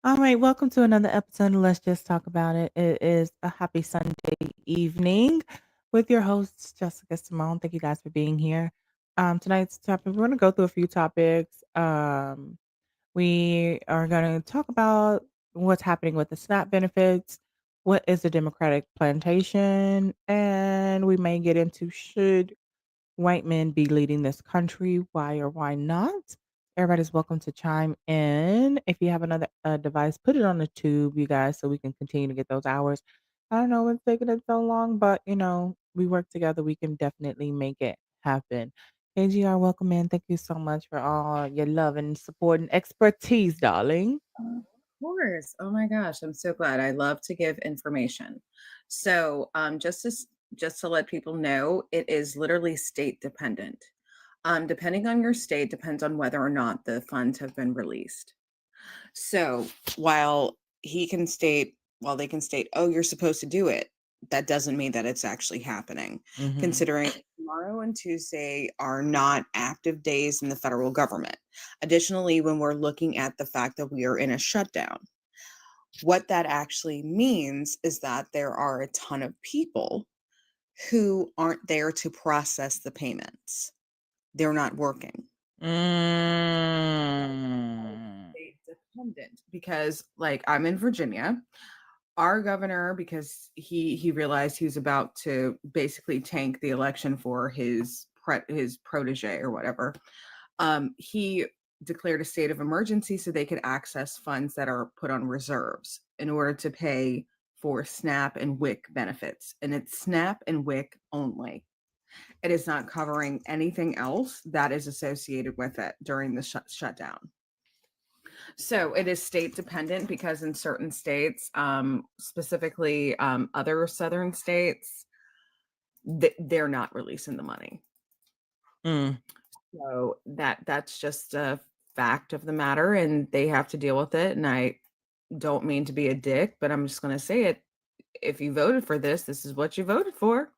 All right, welcome to another episode of Let's Just Talk About It. It is a happy Sunday evening with your hosts, Jessica Cymone. Thank you guys for being here. Tonight's topic, we're going to go through a few topics. We are going to talk about what's happening with the SNAP benefits, what is a democratic plantation, and we may get into should white men be leading this country? Why or why not? Everybody's welcome to chime in. If you have another device, put it on the tube, you guys, so we can continue to get those hours. I don't know what's taking it so long, but we work together. We can definitely make it happen. KGR, welcome in. Thank you so much for all your love and support and expertise, darling. Of course. Oh my gosh, I'm so glad. I love to give information. So, just to let people know, it is literally state dependent. Depending on your state, depends on whether or not the funds have been released. So, while while they can state, oh, you're supposed to do it, that doesn't mean that it's actually happening. Mm-hmm. Considering tomorrow and Tuesday are not active days in the federal government. Additionally, when we're looking at the fact that we are in a shutdown, what that actually means is that there are a ton of people who aren't there to process the payments. They're not working. Mm. State dependent because, like, I'm in Virginia. Our governor, because he realized he was about to basically tank the election for his protege or whatever, he declared a state of emergency so they could access funds that are put on reserves in order to pay for SNAP and WIC benefits. And it's SNAP and WIC only. It is not covering anything else that is associated with it during the shutdown. So it is state dependent because in certain states, specifically other southern states, they're not releasing the money. Mm. So that's just a fact of the matter, and they have to deal with it. And I don't mean to be a dick, but I'm just going to say it. If you voted for this is what you voted for.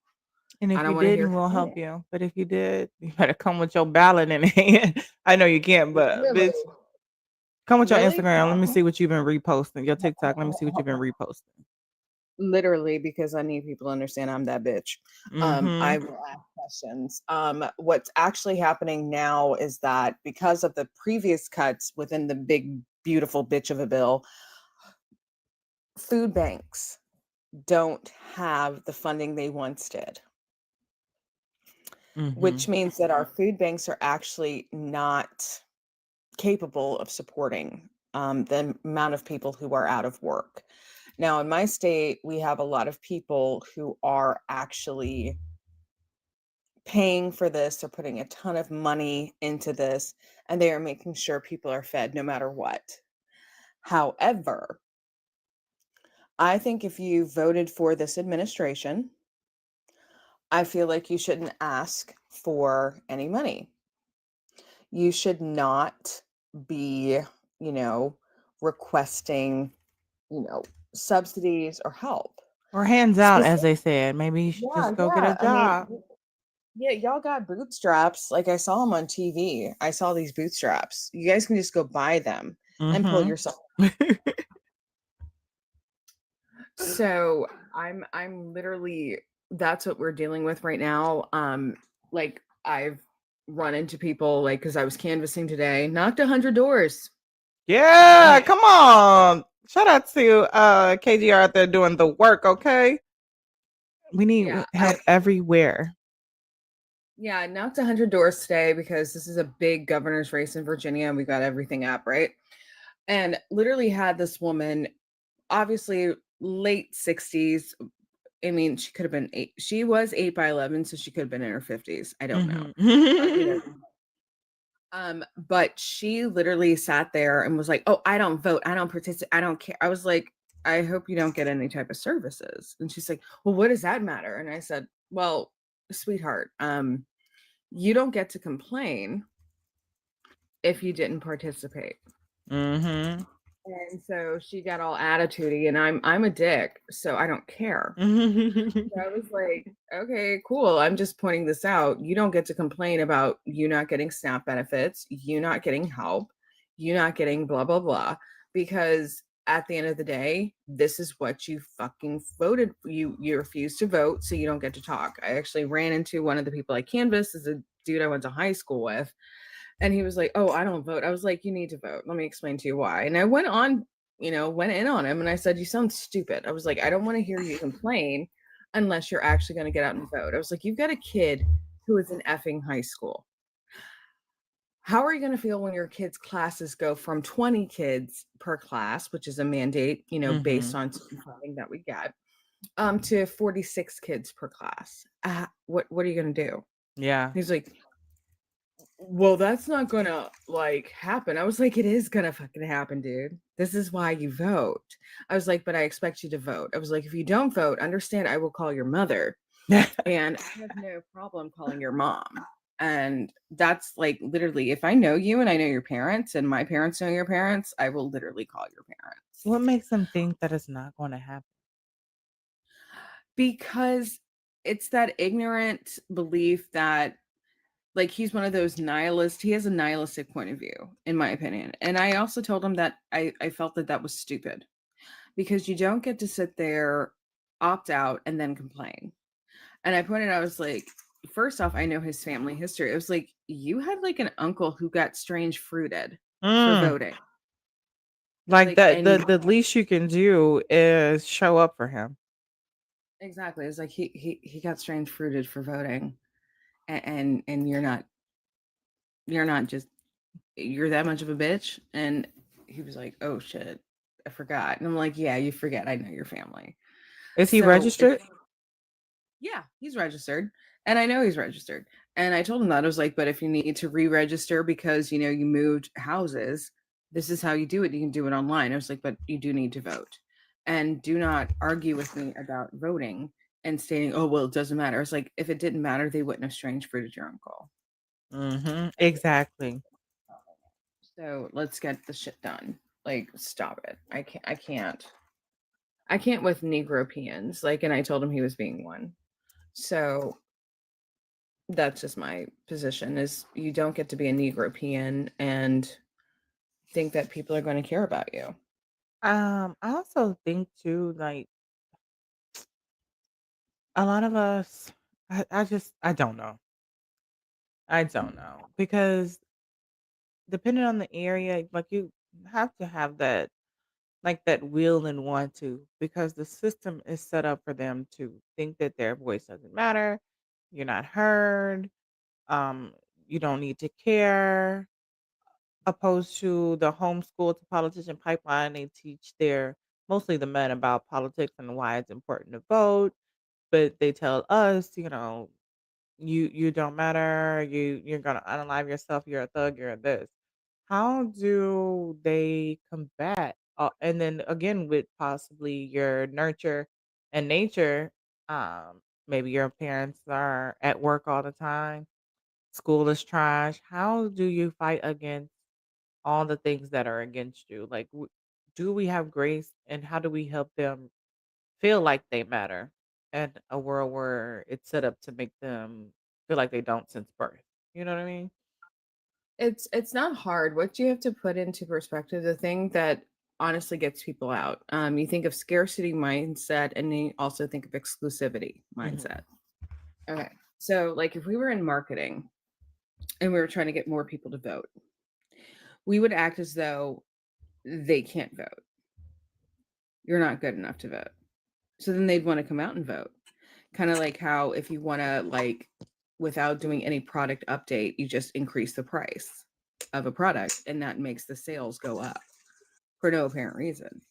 And I if you don't want to hear didn't, we'll from help you. But if you did, you better come with your ballot in hand. I know you can't, you. but Really, bitch, come with your really, Instagram. Let me see what you've been reposting. Your TikTok. Let me see what you've been reposting. literally, because I need people to understand I'm that bitch. Mm-hmm. I will ask questions. What's actually happening now is that because of the previous cuts within the big beautiful bitch of a bill, food banks don't have the funding they once did, Mm-hmm. which means that our food banks are actually not capable of supporting the amount of people who are out of work. Now, in my state, we have a lot of people who are actually paying for this. They're putting a ton of money into this, and they are making sure people are fed no matter what. However, I think if you voted for this administration, I feel like you shouldn't ask for any money. You should not be, you know, requesting, you know, subsidies or help. Or hands out, as Specific, they said. Maybe you should yeah, just go get a yeah. I mean, job. yeah, y'all got bootstraps. Like I saw them on TV. I saw these bootstraps. You guys can just go buy them and pull Mm-hmm. yourself. So I'm literally that's what we're dealing with right now. Like I've run into people like because I was canvassing today, knocked 100 doors. Yeah, Yeah, come on. Shout out to KGR out there doing the work, okay? We need yeah, I help everywhere. yeah, I knocked 100 doors today because this is a big governor's race in Virginia and we got everything up, right? And literally had this woman, obviously late 60s. I mean, she could have been eight. She was 8 by 11, so she could have been in her 50s. I don't know. It Mm-hmm. doesn't. But she literally sat there and was like, "Oh, I don't vote. I don't participate. I don't care." I was like, "I hope you don't get any type of services." And she's like, "Well, what does that matter?" And I said, "Well, sweetheart, you don't get to complain if you didn't participate." Mm-hmm. And so she got all attitudey, and I'm a dick, so I don't care. So I was like, okay, cool. I'm just pointing this out. You don't get to complain about you not getting SNAP benefits, you not getting help, you not getting blah, blah, blah, because at the end of the day, this is what you fucking voted for. You refuse to vote, so you don't get to talk. I actually ran into one of the people I canvassed, is a dude I went to high school with, and he was like, "Oh, I don't vote." I was like, "You need to vote. Let me explain to you why." And I went on, went in on him, and I said, "You sound stupid." I was like, "I don't want to hear you complain unless you're actually going to get out and vote." I was like, "You've got a kid who is in effing high school. How are you going to feel when your kids' classes go from 20 kids per class, which is a mandate, based Mhm. on funding that we get, to 46 kids per class? What are you going to do?" Yeah. He's like, "Well, that's not gonna, like, happen." I was like, "It is gonna fucking happen, dude. This is why you vote." I was like, "But I expect you to vote." I was like, "If you don't vote, understand I will call your mother, and I have no problem calling your mom." And that's, like, literally, if I know you and I know your parents and my parents know your parents, I will literally call your parents. What makes them think that it's not gonna happen? Because it's that ignorant belief that, like, he's one of those nihilist he has a nihilistic point of view, in my opinion, and I also told him that I felt that that was stupid, because you don't get to sit there, opt out, and then complain. And I pointed out, I was like, first off, I know his family history. I was like, "You had, like, an uncle who got strange fruited for Mm. voting." Like, Like, the and the least you can do is show up for him. exactly, it's like he got strange fruited for voting, and you're not just you're that much of a bitch. And he was like, "Oh shit, I forgot." And I'm like, "Yeah, you forget. I know your family." Is he So it's registered? yeah, he's registered, and I know he's registered. And I told him that, I was like, "But if you need to re-register because you moved houses, this is how you do it. You can do it online." I was like, "But you do need to vote, and do not argue with me about voting and stating, oh well, it doesn't matter." I was like, "If it didn't matter, they wouldn't have strange fruited your uncle." Mhm. Exactly. So let's get the shit done. Like, stop it. I can't with Negropeans. Like, and I told him he was being one. So that's just my position, is you don't get to be a Negropean and think that people are going to care about you. I also think too, like, a lot of us I don't know. I don't know. Because depending on the area, like, you have to have that, like, that will and want to, because the system is set up for them to think that their voice doesn't matter, you're not heard, um, you don't need to care, opposed to the homeschool to politician pipeline. They teach their mostly the men about politics and why it's important to vote, but they tell us, you don't matter, you're gonna unalive yourself, you're a thug, you're a this. How do they combat? And then again, with possibly your nurture and nature, maybe your parents are at work all the time, school is trash. How do you fight against all the things that are against you? Like, do we have grace, and how do we help them feel like they matter in a world where it's set up to make them feel like they don't since birth? You know what I mean? It's not hard. What you have to put into perspective, the thing that honestly gets people out. You think of scarcity mindset, and then you also think of exclusivity Mhm. mindset. Okay. So, like, if we were in marketing and we were trying to get more people to vote, we would act as though they can't vote. You're not good enough to vote. So then they'd want to come out and vote. Kind of like how, if you want to, like, without doing any product update, you just increase the price of a product, and that makes the sales go up for no apparent reason,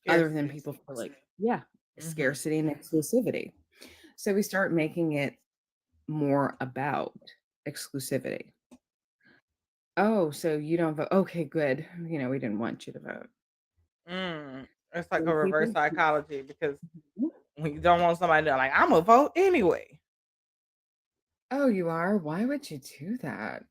other than Scarcity. people feel like, yeah, Mhm. scarcity and exclusivity. So we start making it more about exclusivity. Oh, so you don't vote? Okay, good. We didn't want you to vote. It's like a And reverse people, psychology because when you don't want somebody to like, I'm gonna vote anyway. oh, you are? Why would you do that?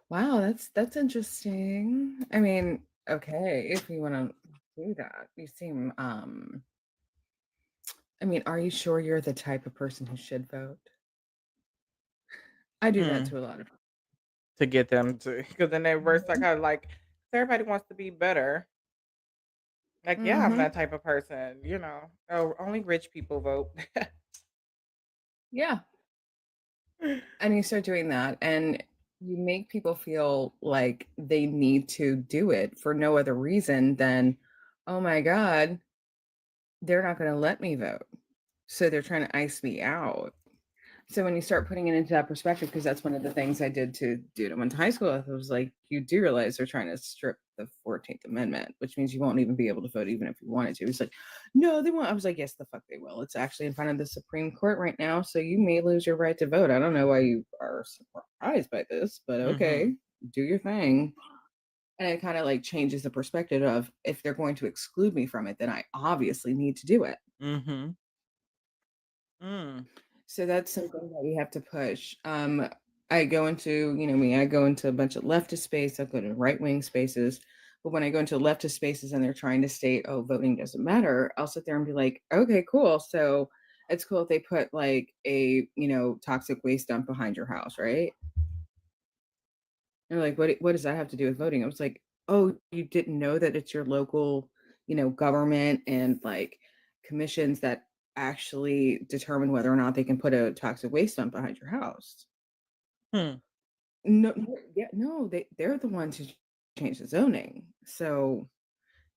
Wow, that's interesting. I mean, okay, if you want to do that, you seem I mean, are you sure you're the type of person who should vote? I do that Mm. to a lot of To get them to, because then they reverse psychology, like, Everybody wants to be better. Like, yeah, I'm that Mhm. type of person, you know. Oh, only rich people vote. Yeah. And you start doing that, and you make people feel like they need to do it for no other reason than, "Oh my god, they're not gonna let me vote, so they're trying to ice me out." So when you start putting it into that perspective, because that's one of the things I did to do it. I went to high school. I was like, you do realize they're trying to strip the 14th Amendment, which means you won't even be able to vote even if you wanted to. It's like, no, they won't. I was like, yes, the fuck they will. It's actually in front of the Supreme Court right now, so you may lose your right to vote. I don't know why you are surprised by this, but okay, Mhm. do your thing. And it kind of like changes the perspective of if they're going to exclude me from it, then I obviously need to do it. Mhm. Mm. So that's something that we have to push. I go into, you know me, I go into a bunch of leftist space, I go to right wing spaces. But when I go into leftist spaces and they're trying to state, oh, voting doesn't matter, I'll sit there and be like, okay, cool. So it's cool if they put like a, toxic waste dump behind your house, right? And they're like, what does that have to do with voting? I was like, oh, you didn't know that it's your local, government and like commissions that actually determine whether or not they can put a toxic waste dump behind your house. Hmm. No, no, yeah, no, they're the ones who change the zoning. So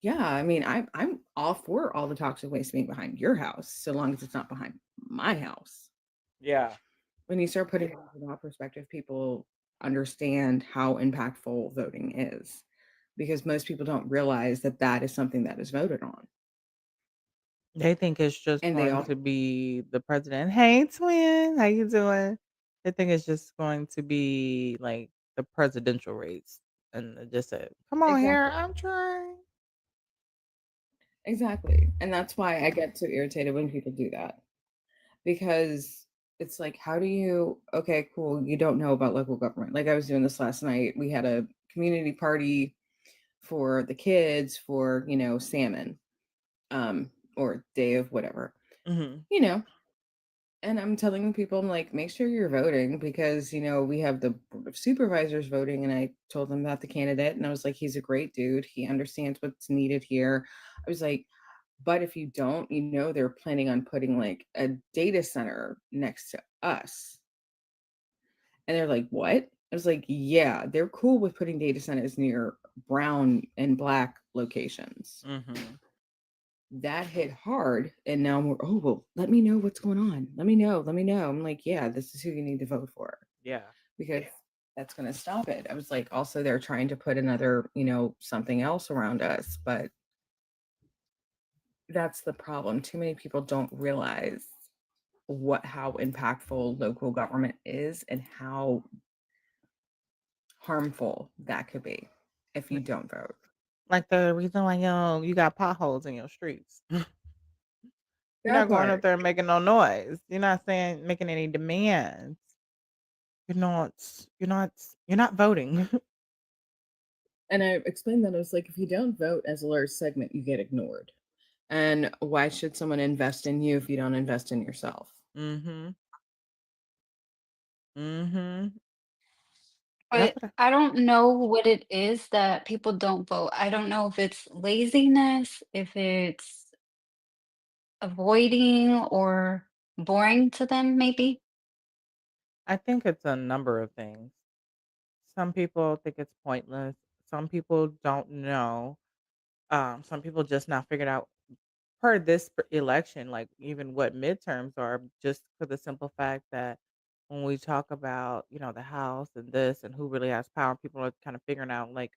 yeah, I mean, I'm all for all the toxic waste being behind your house, so long as it's not behind my house. Yeah. When you start putting it into that perspective, people understand how impactful voting is because most people don't realize that that is something that is voted on. They think it's just And they going all to be the president. "Hey, twin, how you doing?" They think it's just going to be, like, the presidential race, and they just said, "Come on here, exactly, I'm trying." exactly. And that's why I get so irritated when people do that because it's like, how do you, okay, cool, you don't know about local government. Like I was doing this last night. We had a community party for the kids for, salmon, or day of whatever, Mhm. you know, and I'm telling people, I'm like, make sure you're voting because, we have the board of supervisors voting. And I told them about the candidate and I was like, he's a great dude. He understands what's needed here. I was like, but if you don't, they're planning on putting like a data center next to us. And they're like, what? I was like, yeah, they're cool with putting data centers near brown and black locations. Mhm. That hit hard. And now we're, oh, well, let me know what's going on. Let me know. Let me know. I'm like, yeah, this is who you need to vote for Yeah. because that's going to stop it. I was like, also, they're trying to put another, something else around us. But that's the problem. Too many people don't realize how impactful local government is and how harmful that could be if you Li don't vote. like, the reason why, you got potholes in your streets. You're That not going up part. there and making no noise. You're not saying making any demands. You're not you're not voting. And I explained that I was like, if you don't vote as a large segment, you get ignored. And why should someone invest in you if you don't invest in yourself? Mhm. Mhm. That's But what I I don't know what it is that people don't vote. I don't know if it's laziness, if it's avoiding or boring to them, maybe. I think it's a number of things. Some people think it's pointless. Some people don't know. Some people just not figured out per this election, like even what midterms are, just for the simple fact that when we talk about, the House and this and who really has power, people are kind of figuring out like,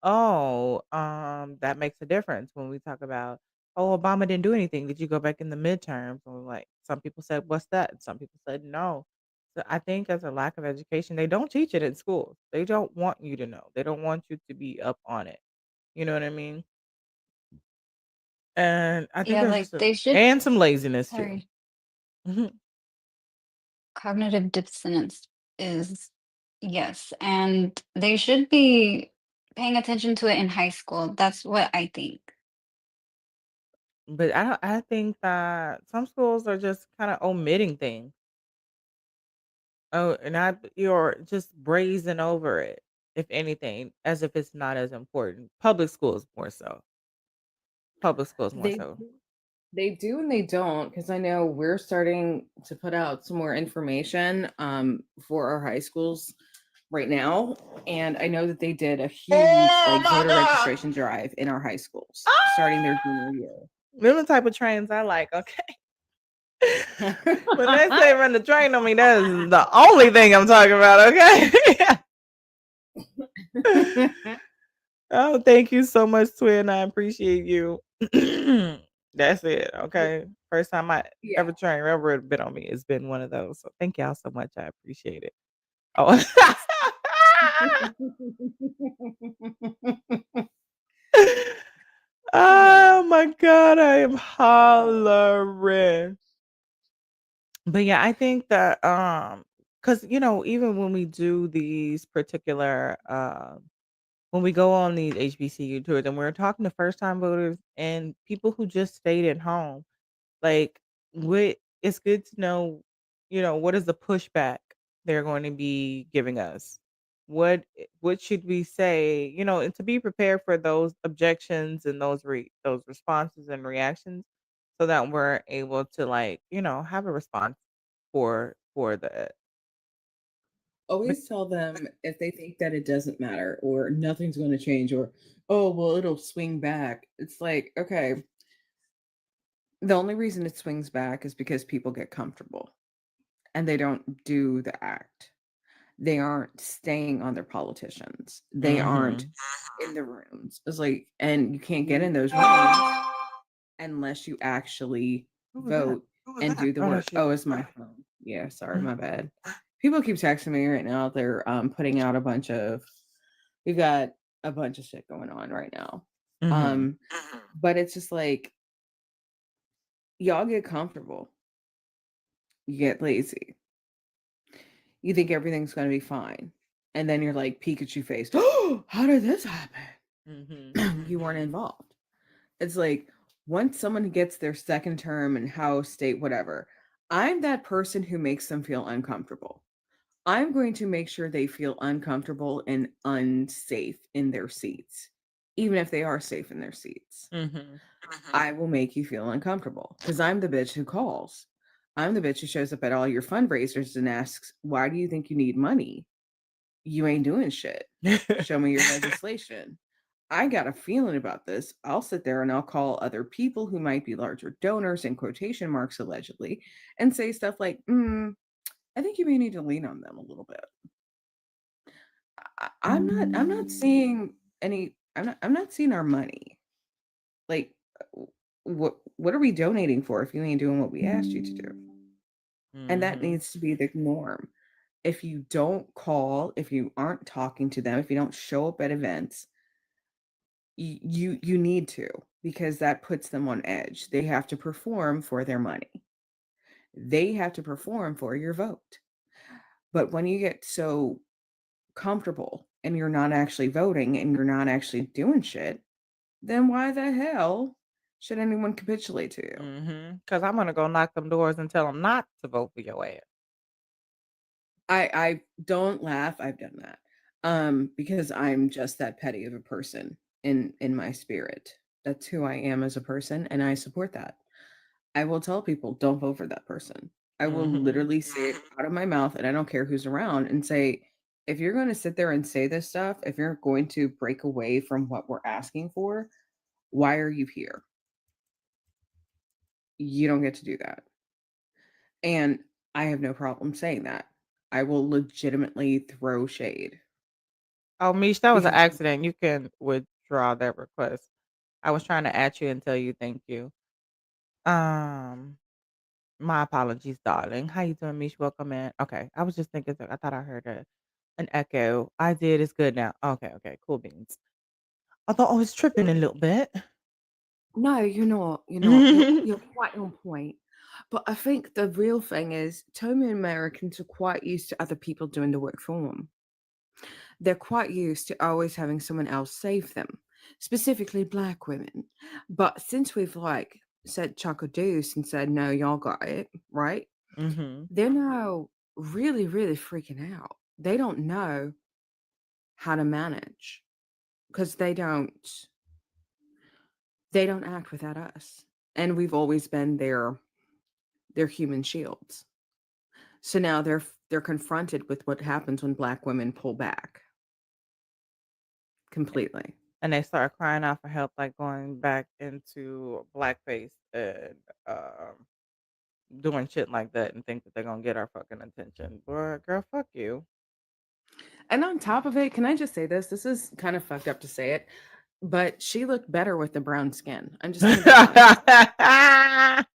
oh, that makes a difference when we talk about, oh, Obama didn't do anything. Did you go back in the midterms? Or like some people said, what's that? And some people said no. So I think as a lack of education, they don't teach it in schools. They don't want you to know. They don't want you to be up on it. You know what I mean? And I think Yeah, there's like just a they should, and some laziness too. sorry, Mhm. cognitive dissonance is, yes, and they should be paying attention to it in high school. That's what I think. But I think that some schools are just kinda omitting things. Oh, and you're just brazen over it. if anything, as if it's not as important. Public schools more so. Public schools more They so. they do and they don't, because I know we're starting to put out some more information for our high schools right now, and I know that they did a huge Oh like my voter god! registration drive in our high schools starting their Ah! junior year. Them the type of trains I like, okay? When they say run the train on me, that is the only thing I'm talking about, okay? Oh, thank you so much, Twin. I appreciate you. That's it, okay? First time I Yeah. ever train railroad been on me, it's been one of those. So thank y'all so much. I appreciate it. Oh. Oh my god, I am hollering. But yeah, I think that because even when we do these particular when we go on these HBCU tours and we're talking to first time voters and people who just stayed at home, like what it's good to know, what is the pushback they're going to be giving us? What should we say, and to be prepared for those objections and those responses and reactions so that we're able to like, have a response for the but Always tell them if they think that it doesn't matter or nothing's going to change or, oh, well, it'll swing back. It's like, okay, the only reason it swings back is because people get comfortable and they don't do the act. They aren't staying on their politicians. They aren't Mhm. in the rooms. It's like, and you can't get in those rooms unless you actually Who was that? vote and do the Oh, work. that's you. Oh, it's my phone. Yeah, sorry, Mhm. my bad. People keep texting me right now. They're putting out a bunch of we've got a bunch of shit going on right now. Mhm. Um, but it's just like y'all get comfortable, you get lazy, you think everything's gonna be fine. And then you're like Pikachu face. Oh, how did this happen? Mhm. You weren't involved. It's like once someone gets their second term in House, state, whatever, I'm that person who makes them feel uncomfortable. I'm going to make sure they feel uncomfortable and unsafe in their seats, even if they are safe in their seats. Mhm. I will make you feel uncomfortable because I'm the bitch who calls. I'm the bitch who shows up at all your fundraisers and asks, why do you think you need money? You ain't doing shit. Show me your legislation. I got a feeling about this. I'll sit there and I'll call other people who might be larger donors in quotation marks allegedly and say stuff like, I think you may need to lean on them a little bit. I'm not seeing any I'm not seeing our money. Like what are we donating for if you ain't doing what we asked you to do? And that Mhm. needs to be the norm. If you don't call, if you aren't talking to them, if you don't show up at events, you need to, because that puts them on edge. They have to perform for their money. They have to perform for your vote. But when you get so comfortable and you're not actually voting and you're not actually doing shit, then why the hell should anyone capitulate to you? Mhm. Because I'm gonna go knock them doors and tell them not to vote for your ass. I don't laugh. I've done that. Because I'm just that petty of a person in my spirit. That's who I am as a person, and I support that. I will tell people, don't vote for that person. I will Mhm. literally say it out of my mouth, and I don't care who's around, and say, if you're going to sit there and say this stuff, if you're going to break away from what we're asking for, why are you here? You don't get to do that. And I have no problem saying that. I will legitimately throw shade Oh, Mish, that was an because accident. You can withdraw that request. I was trying to at you and tell you thank you. Um, my apologies, darling. How you doing, Mish? Welcome in. Okay, I was just thinking. I thought I heard an echo. I did. It's good now. Okay, okay, cool beans. I thought I was tripping a little bit. no, you're not. You're not. You're quite on point. But I think the real thing is, so many Americans are quite used to other people doing the work for them. They're quite used to always having someone else save them, specifically black women. But since we've like said chuck a deuce and said no, y'all got it right, Mhm. they're now really, really freaking out. They don't know how to manage, because they don't act without us, and we've always been their human shields. So now they're confronted with what happens when Black women pull back completely. And they start crying out for help, like going back into blackface and doing shit like that, and think that they're gonna get our fucking attention. Boy, girl, fuck you. And on top of it, can I just say this? This is kind of fucked up to say it, but she looked better with the brown skin. I'm just gonna be honest.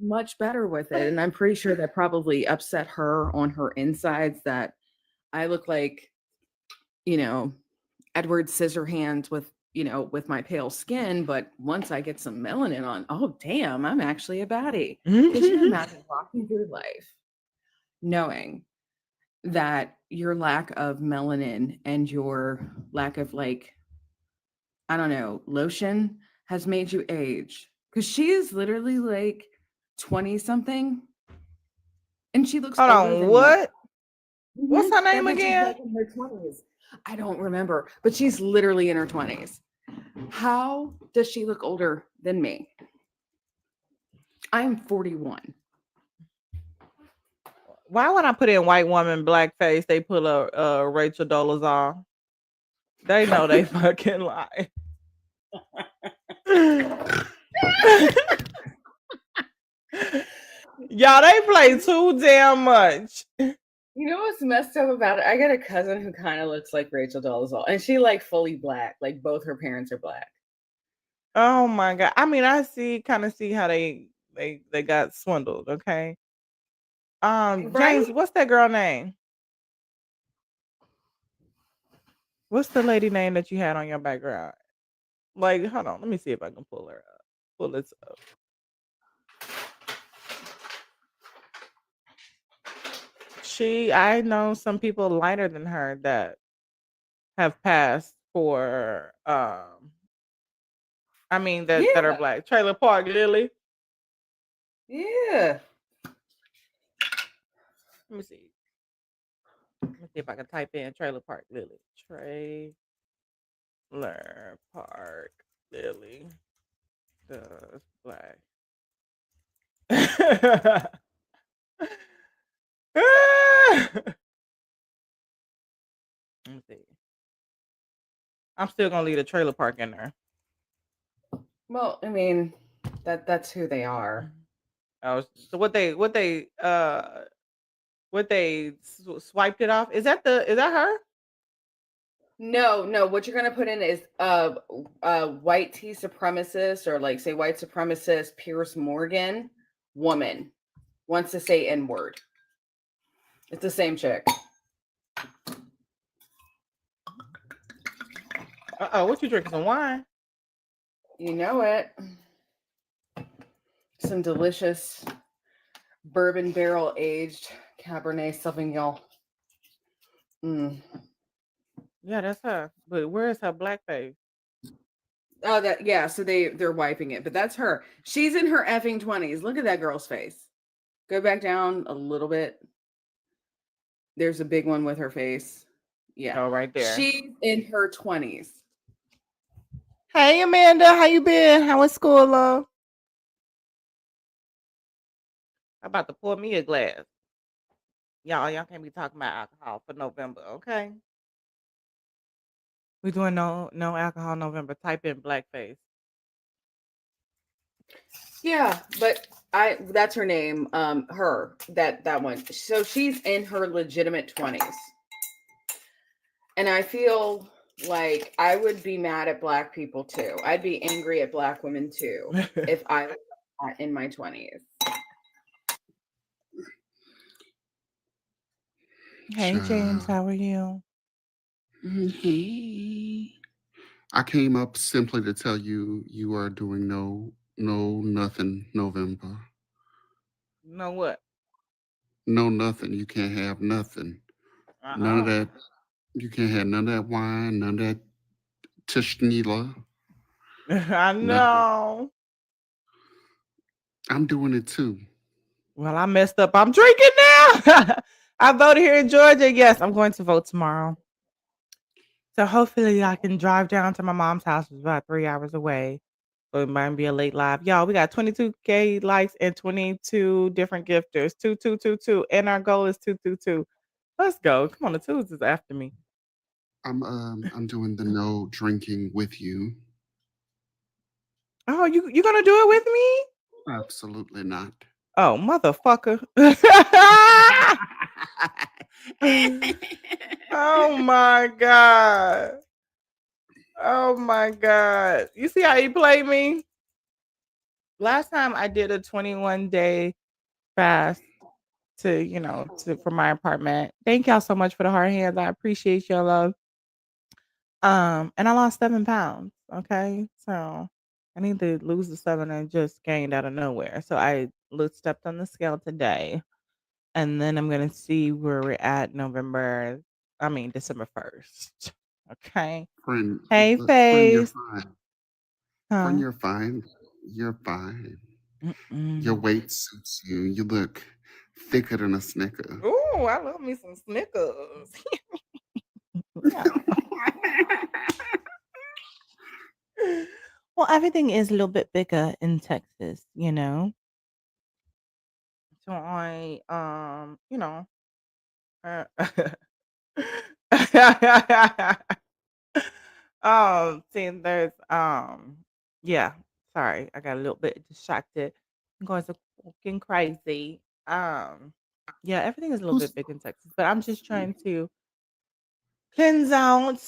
Much better with it. And I'm pretty sure that probably upset her on her insides, that I look like, you know, Edward Scissorhands with my pale skin. But once I get some melanin on, oh damn, I'm actually a baddie. Could you imagine walking through life knowing that your lack of melanin and your lack of, like, I don't know, lotion has made you age? Because she is literally like 20 something, and she looks Hold older on, than me. what? What's her name That bitch is again? like in her 20s. I don't remember, but she's literally in her 20s. How does she look older than me? I'm 41. Why when I put in white woman blackface, they pull up Rachel Dolezal? They know they fucking lie. Y'all, they play too damn much. You know what's messed up about it? I got a cousin who kind of looks like Rachel Dolezal, and she like fully black. Like both her parents are black. Oh my god! I mean, I kind of see how they got swindled. Okay, James, Right? what's that girl name? What's the lady name that you had on your background? Like, hold on, let me see if I can pull her up. Pull this up. I know some people lighter than her that have passed for I mean that are Yeah. black. Trailer Park Lily. Yeah. Let me see. Let me see if I can type in Trailer Park Lily. Trailer Park Lily does black. Let me see. I'm still gonna leave the trailer park in there. Well, I mean, that's who they are. Oh, so what they swiped it off? Is that her? No. What you're gonna put in is white tea supremacist, or like say white supremacist Pierce Morgan woman wants to say N-word. It's the same chick. What you drinking? Some wine? You know it. Some delicious bourbon barrel aged Cabernet Sauvignon. Yeah, that's her. But where is her blackface? Oh, yeah. So they're wiping it, but that's her. She's in her effing 20s. Look at that girl's face. Go back down a little bit. There's a big one with her face. Yeah. Oh, right there. She's in her 20s. Hey, Amanda, how you been? How was school, love? I'm about to pour me a glass. Y'all can't be talking about alcohol for November, okay? We're doing no alcohol November. Type in blackface. Yeah, but that's her name. Her that one. So she's in her legitimate 20s. And I feel like I would be mad at black people too. I'd be angry at black women too if I was in my 20s. Hey, James, how are you? Hey. I came up simply to tell you you are doing no nothing November. No what? No nothing. You can't have nothing. None of that. You can't have none of that wine, none of that Tishnila. I know. I'm doing it too. Well, I messed up. I'm drinking now. I voted here in Georgia. Yes, I'm going to vote tomorrow. So hopefully I can drive down to my mom's house. It's about 3 hours away. So it might be a late live. Y'all, we got 22K likes and 22 different gifters. 2222. And our goal is 222. Let's go. Come on, the twos is after me. I'm doing the no drinking with you. Oh, you gonna do it with me? Absolutely not. Oh, motherfucker. Oh my God. Oh my God. You see how you play me? Last time I did a 21-day fast for my apartment. Thank y'all so much for the hard hands. I appreciate your love. And I lost 7 pounds. Okay. So I need to lose the 7 I just gained out of nowhere. So I stepped on the scale today. And then I'm gonna see where we're at December 1st. Okay. Friend, Hey, friend, you're Face. fine. Huh? Friend, you're fine. You're fine. Your Mm-mm. weight suits you. You look thicker than a Snicker. Ooh, I love me some Snickers. Yeah. Well, everything is a little bit bigger in Texas. So I, uh, see, yeah. Sorry, I got a little bit distracted. I'm going so fucking crazy. Yeah, everything is a little Who's bit big in Texas, but I'm just trying to cleanse out,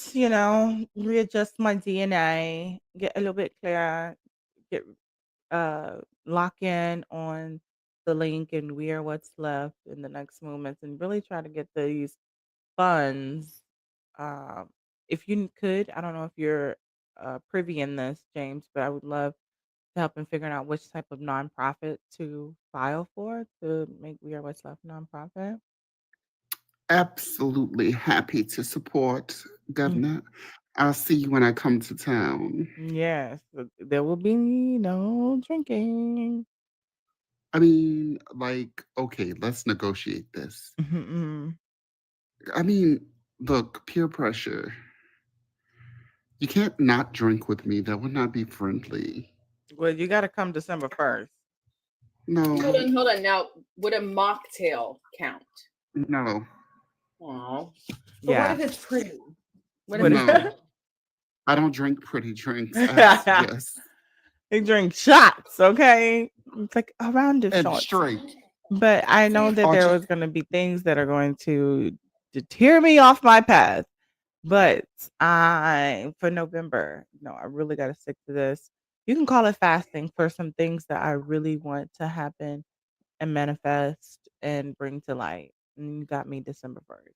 readjust my DNA, get a little bit clearer, get lock in on the link and we are what's left in the next moments and really try to get these funds. Um, if you could, I don't know if you're privy in this, James, but I would love to help in figuring out which type of nonprofit to file for to make We Are What's Left nonprofit. absolutely happy to support, Mm, Governor. I'll see you when I come to town. yes, there will be no drinking. I mean, okay, let's negotiate this. Mm-mm. I mean, look, peer pressure. You can't not drink with me. That would not be friendly. Well, you got to come December 1st. No, Hold on. Now, would a mocktail count? no, Oh, but what Yeah. if it's pretty? What But if it's no. I don't drink pretty drinks. Yes. they drink shots, okay? It's like a round of And shots. straight. But I know that Or there just was going to be things that are going to deter me off my path. But for November, I really got to stick to this. You can call it fasting for some things that I really want to happen and manifest and bring to light. And you got me December 1st.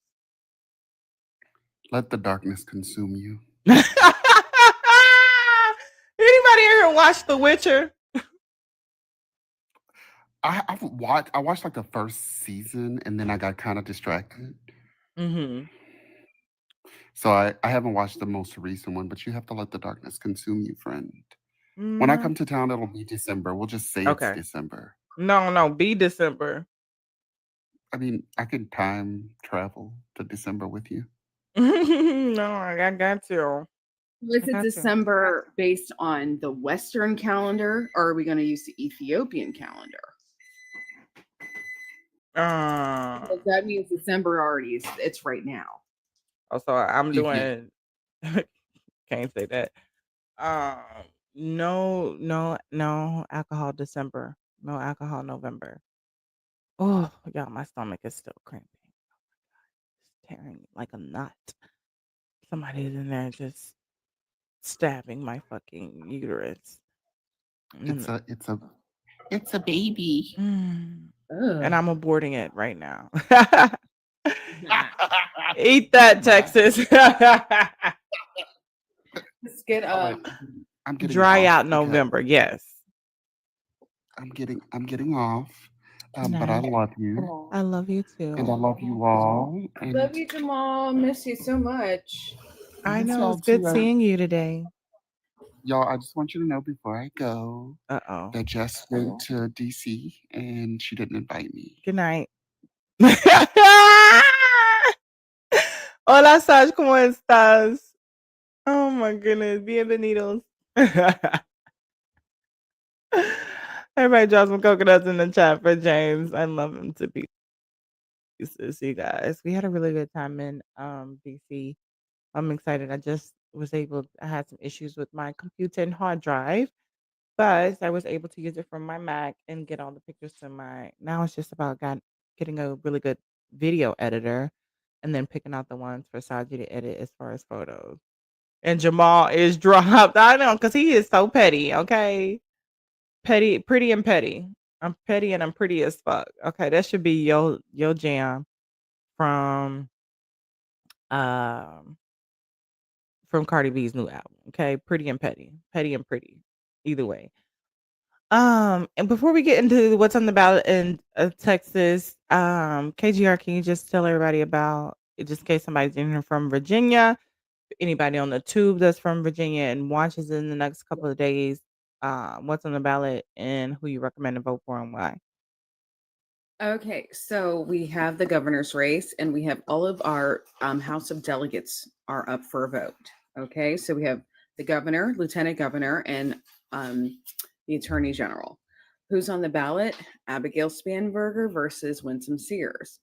let the darkness consume you. Anybody here watch The Witcher? I watched like the first season and then I got kind of distracted. Mm-hmm. So I haven't watched the most recent one, but you have to let the darkness consume you, friend. When I No. come to town, it'll be December. We'll just say it's Okay. December. No, be December. I mean, I can time travel to December with you. No, I got you. is I it got you. December based on the Western calendar, or are we going to use the Ethiopian calendar? Because that means December already it's right now. So I'm If you- doing. Can't say that. No alcohol December. No alcohol November. Oh, y'all, my stomach is still cramping. Oh my God, it's tearing me like a knot. Somebody's in there just stabbing my fucking uterus. It's a baby. And I'm aborting it right now. Eat that, Texas. Let's get I'm getting Dry off out because November. Yes. I'm getting off. But I Nice. love you. I love you And I too. love you all. And love you, Jamal. Miss you so much. I miss know y'all it's good too. seeing you today. Y'all, I just want you to know before I go Uh-oh. that Jess went to DC and she didn't invite me. Good night. Hola, Saj, ¿cómo estás? Oh my goodness, bienvenidos. Everybody drop some coconuts in the chat for James. I love him to pieces, you guys. We had a really good time in DC. I'm excited. I had some issues with my computer and hard drive, but I was able to use it from my Mac and get all the pictures to my. Now it's just about getting a really good video editor and then picking out the ones for Saji to edit as far as photos. And Jamal is dropped. I know, because he is so petty, okay? Petty, pretty and petty. I'm petty and I'm pretty as fuck. Okay, that should be your jam from um from Cardi B's new album. Okay, pretty and petty. Petty and pretty. Either way. And before we get into what's on the ballot in Texas, KGR, can you just tell everybody about, just in case somebody's in here from Virginia, anybody on the tube that's from Virginia and watches in the next couple of days, what's on the ballot and who you recommend to vote for and why? Okay, so we have the governor's race, and we have all of our House of Delegates are up for a vote. Okay, so we have the governor, lieutenant governor, and the attorney general. Who's on the ballot? Abigail Spanberger versus Winsome Sears.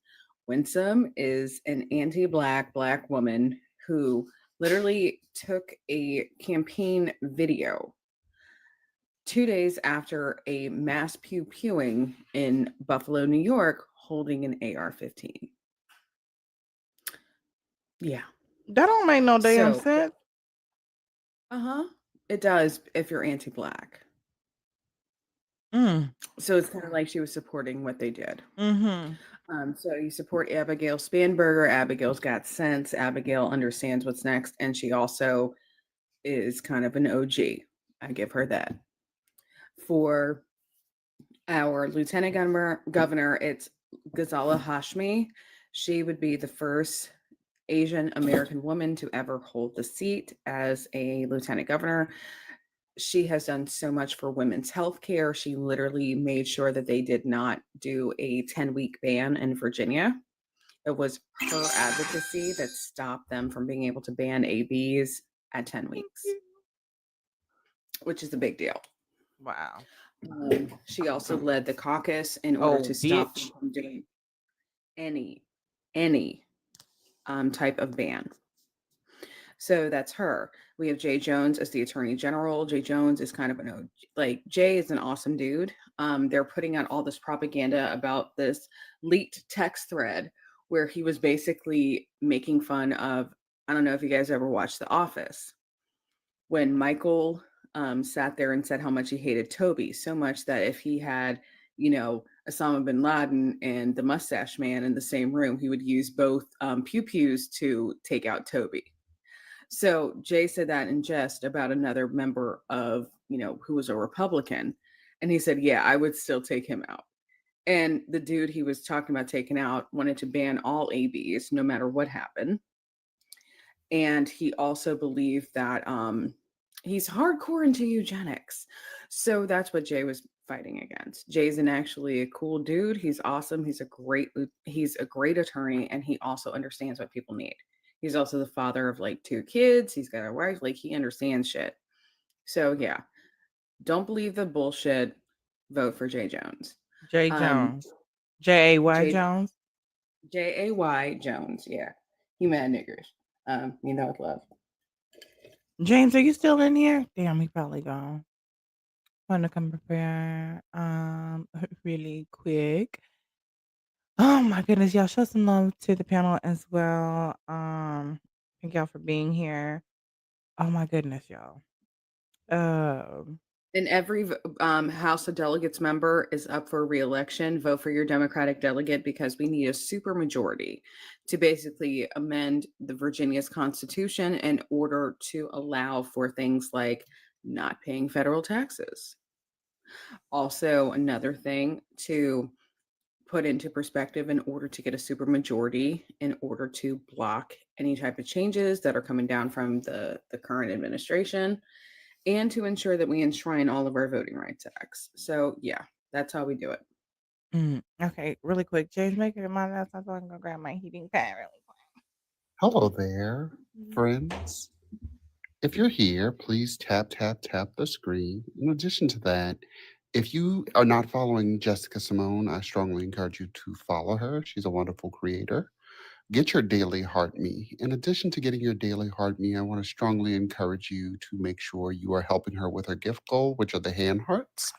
Winsome is an anti-Black Black woman who literally took a campaign video 2 days after a mass pew-pewing in Buffalo, New York, holding an AR-15. Yeah. That don't make no damn So, sense. it does if you're anti-Black. Mm. So it's kind of like she was supporting what they did. Mm-hmm. So you support Abigail Spanberger. Abigail's got sense. Abigail understands what's next, and she also is kind of an OG. I give her that. For our lieutenant governor, it's Ghazala Hashmi. She would be the first Asian American woman to ever hold the seat as a lieutenant governor. She has done so much for women's health care. She literally made sure that they did not do a 10-week ban in Virginia. It was her advocacy that stopped them from being able to ban ABs at 10 weeks, which is a big deal. Wow. She also led the caucus in order to stop them bitch. from doing any type of ban. So that's her. We have Jay Jones as the attorney general. Jay Jones is kind of Jay is an awesome dude. They're putting out all this propaganda about this leaked text thread where he was basically making fun of, I don't know if you guys ever watched The Office, when Michael sat there and said how much he hated Toby, so much that if he had, Osama bin Laden and the mustache man in the same room, he would use both pew-pews to take out Toby. So Jay said that in jest about another member of, who was a Republican. And he said, yeah, I would still take him out. And the dude he was talking about taking out wanted to ban all ABs no matter what happened. And he also believed that he's hardcore into eugenics. So that's what Jay was fighting against. Jay's actually a cool dude. He's awesome. He's a great attorney, and he also understands what people need. He's also the father of 2 kids. He's got a wife. He understands shit. So yeah, don't believe the bullshit. Vote for Jay Jones. Jay Jones. J-A-Y Jay Jones. Jay Jones. Yeah, he mad niggers. With love. James, are you still in here? Damn, he probably gone. Want to come prepare really quick. Oh my goodness, y'all show some love to the panel as well. Thank y'all for being here. Oh my goodness, y'all. And every House of Delegates member is up for re-election. Vote for your Democratic delegate because we need a supermajority to basically amend the Virginia's Constitution in order to allow for things like not paying federal taxes. Also, another thing to put into perspective in order to get a supermajority, in order to block any type of changes that are coming down from the current administration, and to ensure that we enshrine all of our voting rights acts. So yeah, that's how we do it. Okay, really quick. James, make it my last time so I can go grab my heating pad really quick. Hello there, friends. If you're here, please tap, tap, tap the screen. In addition to that, if you are not following Jessica Simone, I strongly encourage you to follow her. She's a wonderful creator. Get your daily heart me. In addition to getting your daily heart me, I want to strongly encourage you to make sure you are helping her with her gift goal, which are the hand hearts.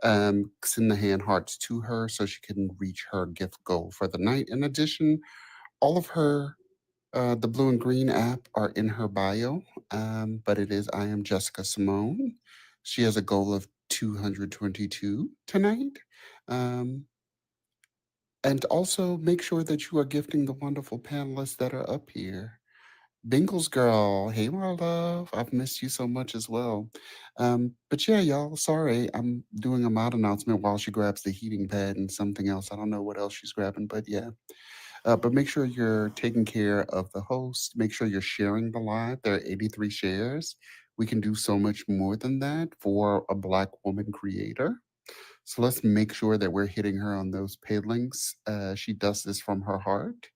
Send the hand hearts to her so she can reach her gift goal for the night. In addition, all of her the blue and green app are in her bio, but it is I am Jessica Simone. She has a goal of 222 tonight. Um, and also make sure that you are gifting the wonderful panelists that are up here. Bingles girl, hey my love, I've missed you so much as well. But yeah, y'all, sorry, I'm doing a mod announcement while she grabs the heating pad and something else. I don't know what else she's grabbing, but yeah. But make sure you're taking care of the host. Make sure you're sharing the live. There are 83 shares. We can do so much more than that for a Black woman creator. So let's make sure that we're hitting her on those paid links. She does this from her heart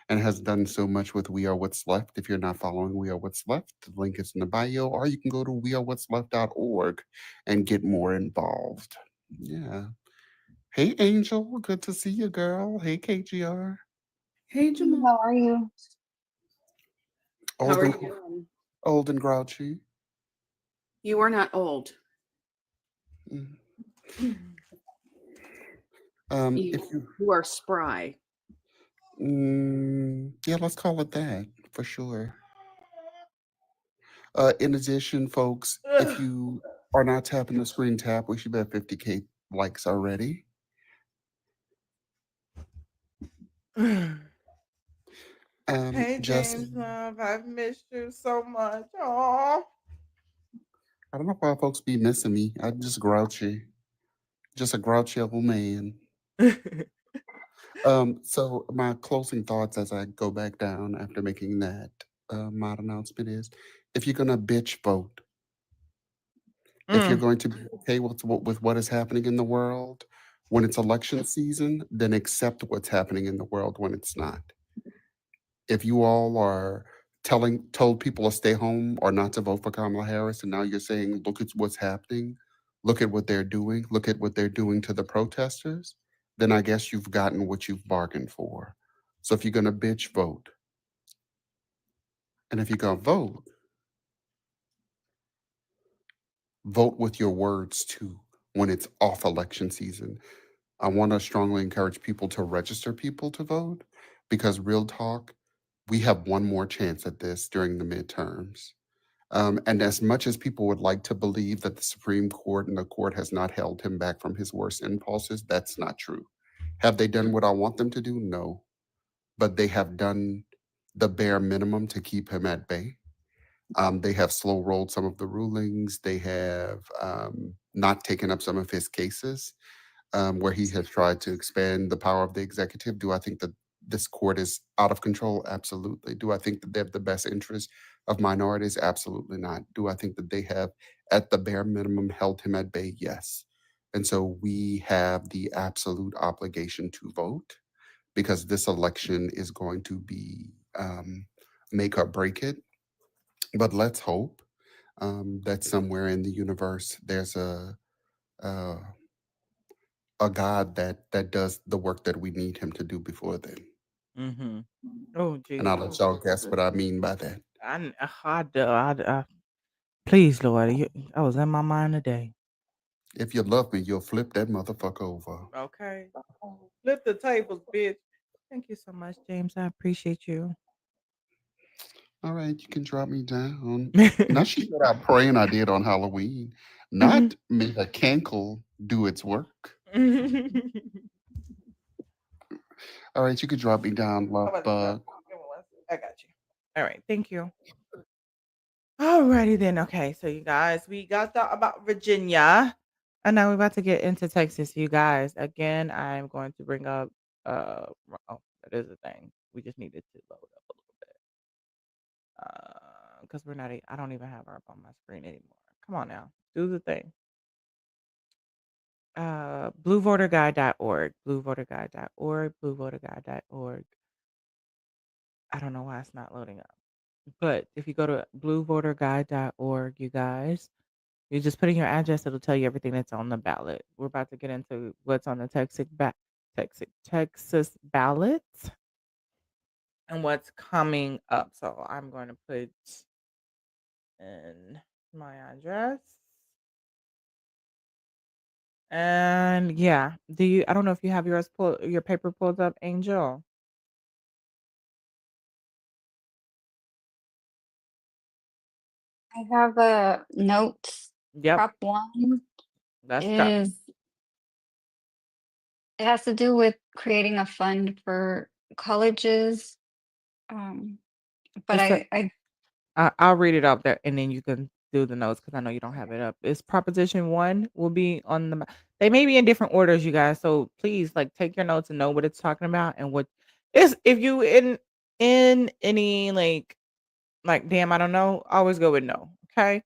and has done so much with We Are What's Left. If you're not following We Are What's Left, the link is in the bio, or you can go to wearewhat'sleft.org and get more involved. Yeah. Hey, Angel. Good to see you, girl. Hey, KGR. Hey, Jamal. How are you? How Old are and you doing? old and grouchy. You are not old. Mm. You, If you, you are spry. yeah, let's call it that for sure. In addition, folks, if you are not tapping the screen tap, we should be at 50K likes already. Hey, James, Justin, love, I've missed you so much. Oh. I don't know why folks be missing me. I'm just grouchy, just a grouchy old man. So my closing thoughts as I go back down after making that mod announcement is, if you're gonna bitch vote, if you're Mm. going to be okay with what is happening in the world when it's election season, then accept what's happening in the world when it's not. If you all are told people to stay home or not to vote for Kamala Harris, and now you're saying, look at what's happening, look at what they're doing, look at what they're doing to the protesters, then I guess you've gotten what you've bargained for. So if you're gonna bitch, vote. And if you're gonna vote, vote with your words too when it's off election season. I want to strongly encourage people to register people to vote because, real talk, we have one more chance at this during the midterms. And as much as people would like to believe that the Supreme Court and the court has not held him back from his worst impulses, that's not true. Have they done what I want them to do? No. But they have done the bare minimum to keep him at bay. They have slow rolled some of the rulings. They have not taken up some of his cases where he has tried to expand the power of the executive. Do I think that this court is out of control? Absolutely. Do I think that they have the best interest of minorities? Absolutely not. Do I think that they have, at the bare minimum, held him at bay? Yes. And so we have the absolute obligation to vote because this election is going to be make or break it. But let's hope that somewhere in the universe there's uh, a God that does the work that we need him to do before then. Mm-hmm. Oh, And I'll let Jesus. y'all guess what I mean by that. Please, Lord, I was in my mind today. If you love me, you'll flip that motherfucker over. Okay. Flip the tables, bitch. Thank you so much, James. I appreciate you. All right, you can drop me down. Now she said I pray and I did on Halloween. Not make a cankle do its work. All right, you can drop me down, love bug. I got you. All right. Thank you. Alrighty then. Okay, so you guys, we got that about Virginia, and now we're about to get into Texas. You guys, again, I'm going to bring up. Oh, that is a thing. We just needed to load up a little bit. Because we're not. I don't even have her up on my screen anymore. Come on now, do the thing. Bluevoterguide.org. Bluevoterguide.org. Bluevoterguide.org. I don't know why it's not loading up. But if you go to bluevoterguide.org, you guys, you just put in your address, it'll tell you everything that's on the ballot. We're about to get into what's on the Texas ballot and what's coming up. So I'm going to put in my address. And yeah, I don't know if you have your paper pulled up, Angel. I have a note. Yep, Prop 1 let's go. is it has to do with creating a fund for colleges. Um, but It's a, I'll read it up there and then you can do the notes because I know you don't have it up. It's Proposition 1 will be on they may be in different orders, you guys. So please like take your notes and know what it's talking about and what is if you in any like damn, I don't know, always go with no. Okay.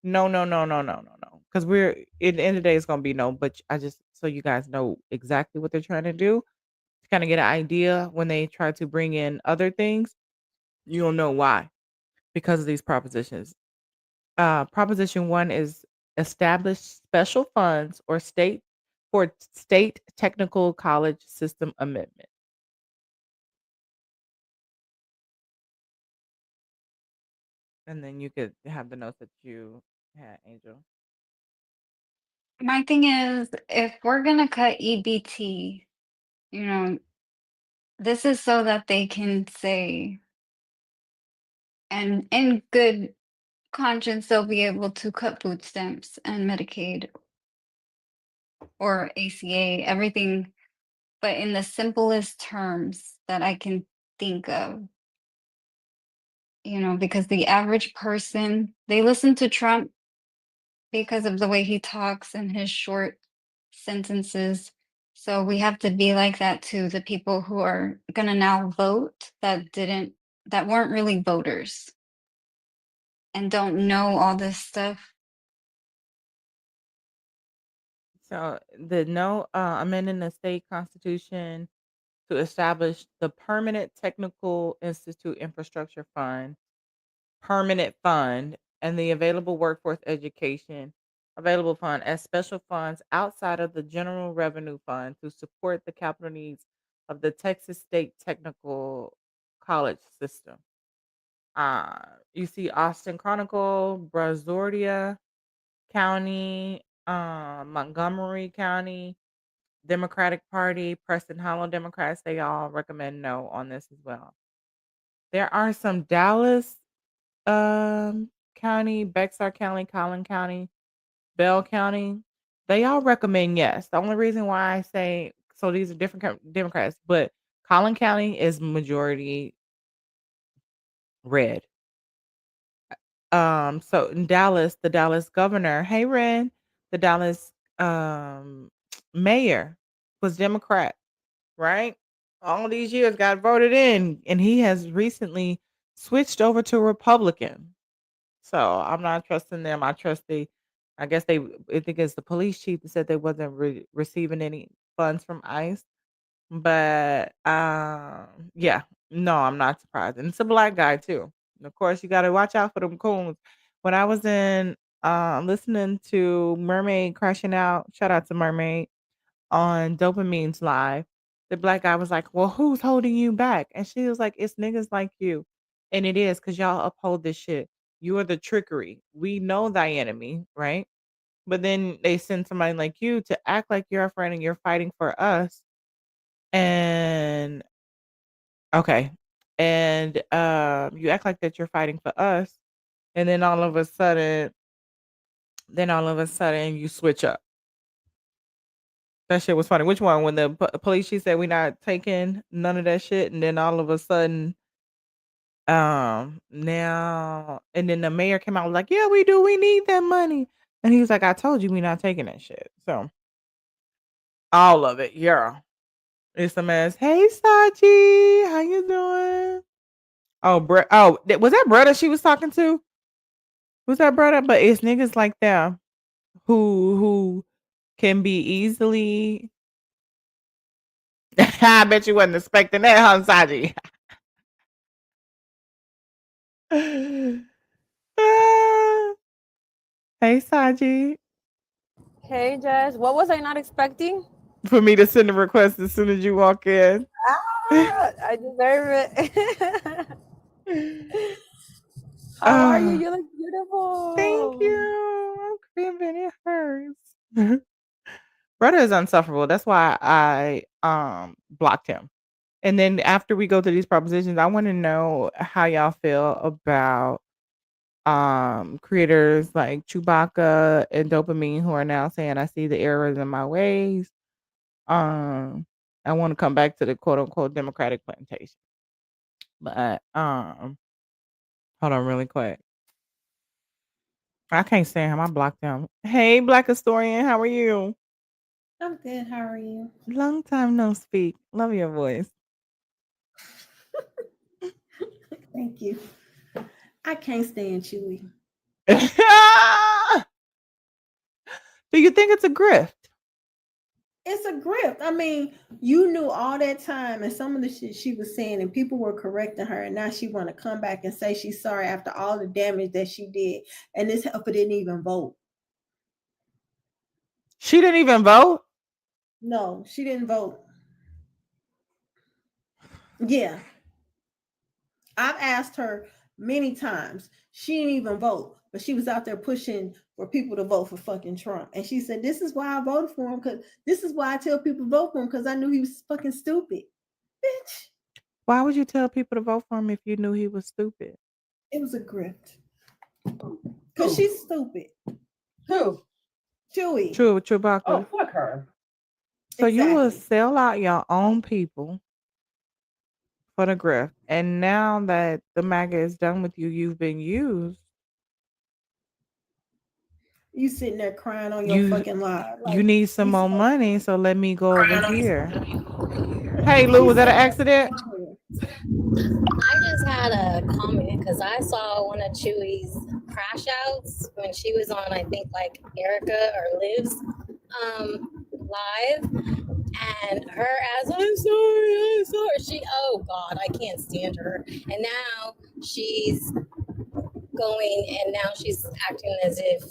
No, no, no, no, no, no, no. Because we're at the end of the day, it's gonna be no, but I just so you guys know exactly what they're trying to do to kind of get an idea when they try to bring in other things, you'll know why because of these propositions. Proposition 1 is establish special funds or state technical college system amendment. And then you could have the notes that you had, Angel. my thing is, if we're gonna cut EBT, you know, this is so that they can say, and in good conscience, they'll be able to cut food stamps and Medicaid or ACA, everything, but in the simplest terms that I can think of, because the average person, they listen to Trump because of the way he talks and his short sentences. So we have to be like that to the people who are going to now vote that weren't really voters and don't know all this stuff. So the no amending the state constitution to establish the Permanent Technical Institute Infrastructure Fund, Permanent Fund, and the Available Workforce Education Available Fund as special funds outside of the General Revenue Fund to support the capital needs of the Texas State Technical College system. You see Austin Chronicle, Brazoria County, Montgomery County, Democratic Party, Preston Hollow Democrats, they all recommend no on this as well. There are some Dallas County, Bexar County, Collin County, Bell County. They all recommend yes. The only reason why I say so these are different Democrats, but Collin County is majority red. So in Dallas, the Dallas governor, hey Ren, the Dallas mayor was Democrat, right? All these years got voted in, and he has recently switched over to Republican. So I'm not trusting them. I guess I think it's the police chief that said they wasn't receiving any funds from ICE. But yeah, no, I'm not surprised. And it's a black guy too. And of course, you got to watch out for them coons. When I was in listening to Mermaid crashing out, shout out to Mermaid on Dopamine's live, the black guy was like, "Well, who's holding you back?" And she was like, "It's niggas like you." And it is because y'all uphold this shit. You are the trickery. We know thy enemy, right? But then they send somebody like you to act like you're a friend and you're fighting for us. And okay. And you act like that you're fighting for us. And then all of a sudden you switch up. That shit was funny. Which one? When the police she said we not taking none of that shit, and then all of a sudden, now and then the mayor came out was like, "Yeah, we do. We need that money." And he was like, "I told you we not taking that shit." So all of it, yeah. It's a mess. Hey, Sachi, how you doing? Oh, was that brother she was talking to? Was that brother? But it's niggas like them who can be easily. I bet you wasn't expecting that, huh, Saji? Ah, hey, Saji. Hey, Jess. What was I not expecting? For me to send a request as soon as you walk in. I deserve it. How are you? Ah, You look thank beautiful. you. I'm craving. It hurts. Brother is insufferable. That's why I blocked him. And then after we go through these propositions, I want to know how y'all feel about creators like Chewbacca and Dopamine who are now saying I see the errors in my ways. I want to come back to the quote unquote democratic plantation. But hold on really quick. I can't stand him. I blocked him. Hey, Black Historian, how are you? I'm good. How are you? Long time no speak. Love your voice. Thank you. I can't stand Chewy. Do you think it's a grift? It's a grift. I mean, you knew all that time and some of the shit she was saying, and people were correcting her, and now she want to come back and say she's sorry after all the damage that she did, and this helper didn't even vote. She didn't even vote? No, she didn't vote. Yeah. I've asked her many times. She didn't even vote, but she was out there pushing for people to vote for fucking Trump. And she said, this is why I voted for him, because this is why I tell people to vote for him, because I knew he was fucking stupid. Bitch. Why would you tell people to vote for him if you knew he was stupid? It was a grift. Because she's stupid. Who? Chewy. Chewbacca. Oh, fuck her. So you will Exactly. sell out your own people for the grift. And now that the MAGA is done with you, you've been used. You sitting there crying on your You fucking live. you Like, need some you more supposed money, so let me go over here. to Hey Lou, she's was that an sitting there accident? crying. I just had a comment because I saw one of Chewy's crash outs when she was on, I think, like Erica or Liv's live, and her as I'm sorry, she, oh God, I can't stand her. And now she's going, and now she's acting as if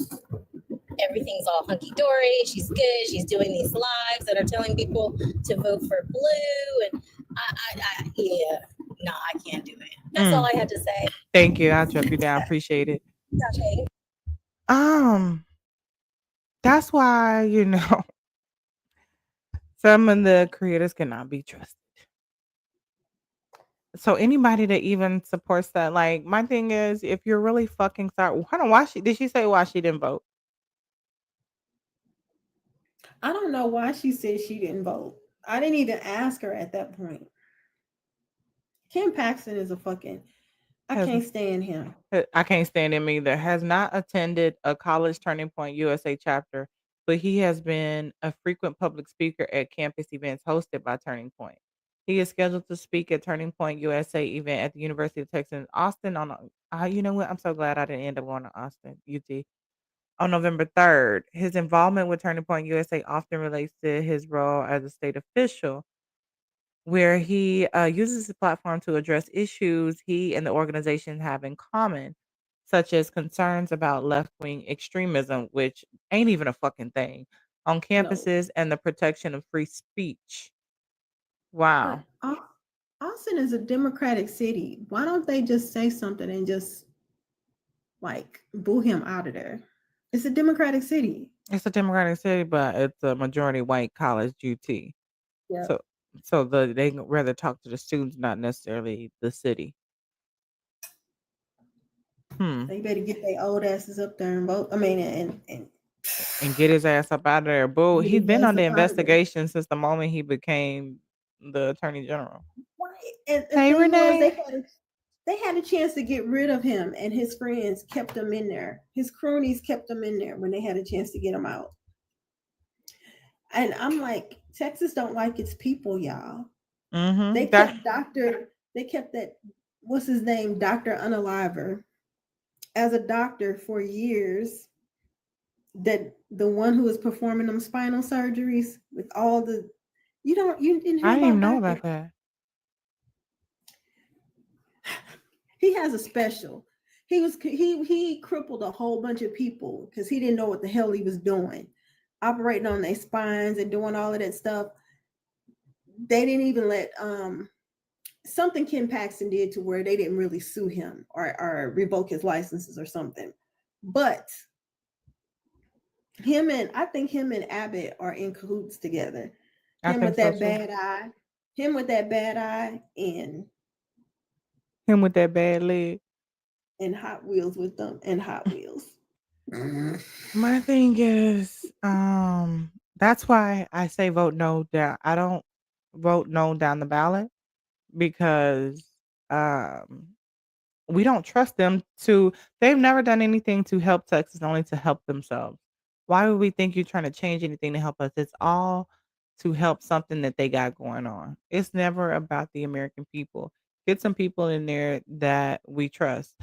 everything's all hunky dory. She's good. She's doing these lives that are telling people to vote for blue, and yeah, no, I can't do it. That's all I had to say. Thank you. I'll drop you down. Appreciate it. Okay. That's why, some of the creators cannot be trusted. So anybody that even supports that, like my thing is, if you're really fucking sorry, hold on, did she say why she didn't vote? I don't know why she said she didn't vote. I didn't even ask her at that point. Kim Paxton is a fucking, I Has can't stand him. I can't stand him either. Has not attended a college Turning Point USA chapter, but he has been a frequent public speaker at campus events hosted by Turning Point. He is scheduled to speak at Turning Point USA event at the University of Texas Austin on. You know what? I'm so glad I didn't end up going to Austin UT on November 3rd. His involvement with Turning Point USA often relates to his role as a state official, where he uses the platform to address issues he and the organization have in common, such as concerns about left wing extremism, which ain't even a fucking thing, on No. campuses and the protection of free speech. Wow. But Austin is a democratic city. Why don't they just say something and just like boo him out of there? It's a democratic city. It's a democratic city, but it's a majority white college UT. Yeah. So they rather talk to the students, not necessarily the city. They better get their old asses up there and vote. I mean, And get his ass up out of there. Boo, get he's his been ass under up out of there. investigation since the moment he became the attorney general. Right. And the Hey, thing was, Renee. they had a chance to get rid of him, and his friends kept him in there. His cronies kept him in there when they had a chance to get him out. And I'm like, Texas don't like its people, y'all. Mm-hmm. They kept that, what's his name, Dr. Unaliver, as a doctor for years. That the one who was performing them spinal surgeries with all the, you didn't hear I didn't about even know Dr. about that. He has a special. he crippled a whole bunch of people because he didn't know what the hell he was doing, operating on their spines and doing all of that stuff. They didn't even let something Ken Paxton did to where they didn't really sue him or revoke his licenses or something. But I think him and Abbott are in cahoots together. I Him think with so that too. bad eye, him with that bad eye, and Him with that bad leg. Hot Wheels with them and Hot Wheels. My thing is, that's why I say vote no down. I don't vote no down the ballot because um we don't trust them to. They've never done anything to help Texas, only to help themselves. Why would we think you're trying to change anything to help us? It's all to help something that they got going on. It's never about the American people. Get some people in there that we trust.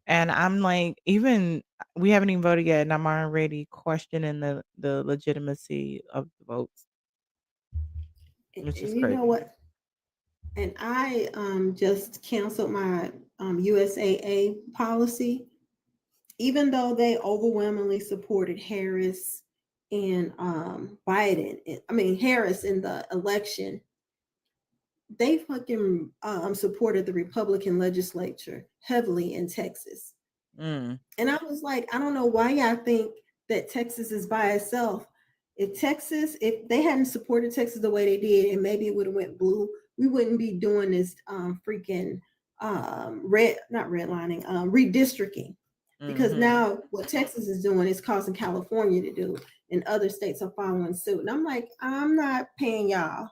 And I'm like, even we haven't even voted yet, and I'm already questioning the legitimacy of the votes, And which is you know crazy. what? And I just canceled my USAA policy, even though they overwhelmingly supported Harris and Biden. I mean Harris in the election. They fucking supported the Republican legislature heavily in Texas. Mm. And I was like, I don't know why y'all think that Texas is by itself. If they hadn't supported Texas the way they did, and maybe it would have went blue, we wouldn't be doing this freaking not redlining, redistricting. Because Mm-hmm. now what Texas is doing is causing California to do, and other states are following suit. And I'm like, I'm not paying y'all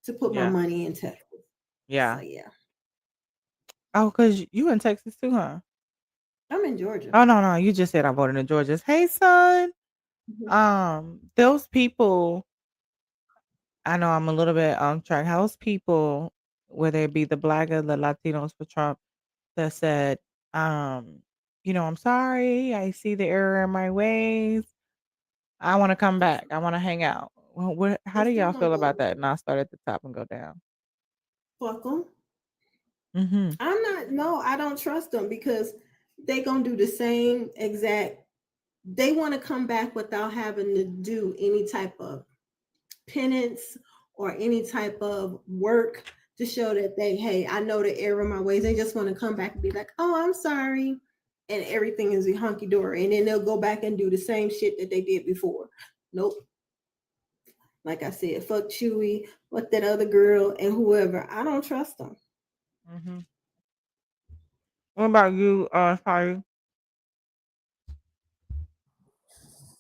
to put my Yeah. money in Texas. Yeah. So yeah, Oh, because you in Texas too, huh? I'm in Georgia. Oh no, you just said I voted in Georgia. Hey son. Mhm. Those people, I know I'm a little bit on track. Those people, whether it be the BLAGA, the Latinos for Trump, that said, um, I'm sorry, I see the error in my ways. I want to come back. I want to hang out. Well, how They do still y'all gonna feel about vote. that? And I'll start at the top and go down. Fuck them. Mm-hmm. I don't trust them because they gonna do the same exact. They want to come back without having to do any type of penance or any type of work to show that hey, I know the error of my ways. They just want to come back and be like, oh, I'm sorry. And everything is hunky dory. And then they'll go back and do the same shit that they did before. Nope. Like I said, fuck Chewy, fuck that other girl, and whoever. I don't trust them. Mm-hmm. What about you, Sorry?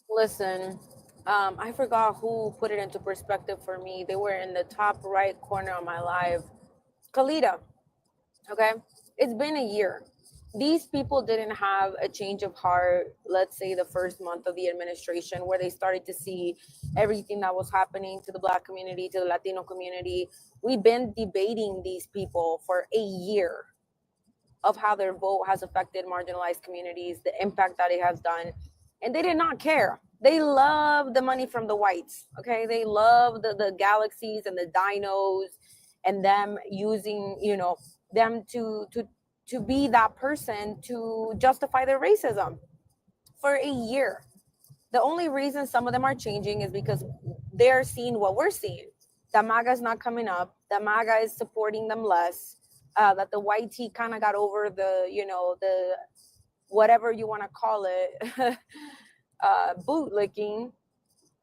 Listen, I forgot who put it into perspective for me. They were in the top right corner of my live. Kalita, okay? It's been a year. These people didn't have a change of heart, let's say the first month of the administration, where they started to see everything that was happening to the Black community, to the Latino community. We've been debating these people for a year of how their vote has affected marginalized communities, the impact that it has done. And they did not care. They love the money from the whites. Okay. They love the galaxies and the dinos and them using, them to be that person to justify their racism for a year. The only reason some of them are changing is because they're seeing what we're seeing. That MAGA is not coming up. That MAGA is supporting them less. That the white tea kind of got over the whatever you want to call it, bootlicking,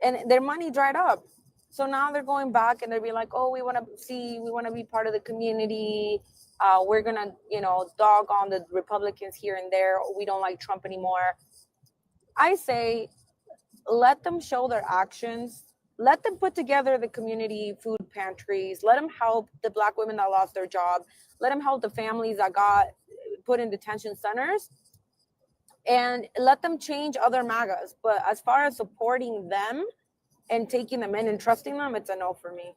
and their money dried up. So now they're going back and they're being like, oh, we want to be part of the community. We're gonna, dog on the Republicans here and there. We don't like Trump anymore. I say let them show their actions. Let them put together the community food pantries. Let them help the Black women that lost their job. Let them help the families that got put in detention centers, and let them change other MAGAs. But as far as supporting them and taking them in and trusting them, it's a no for me.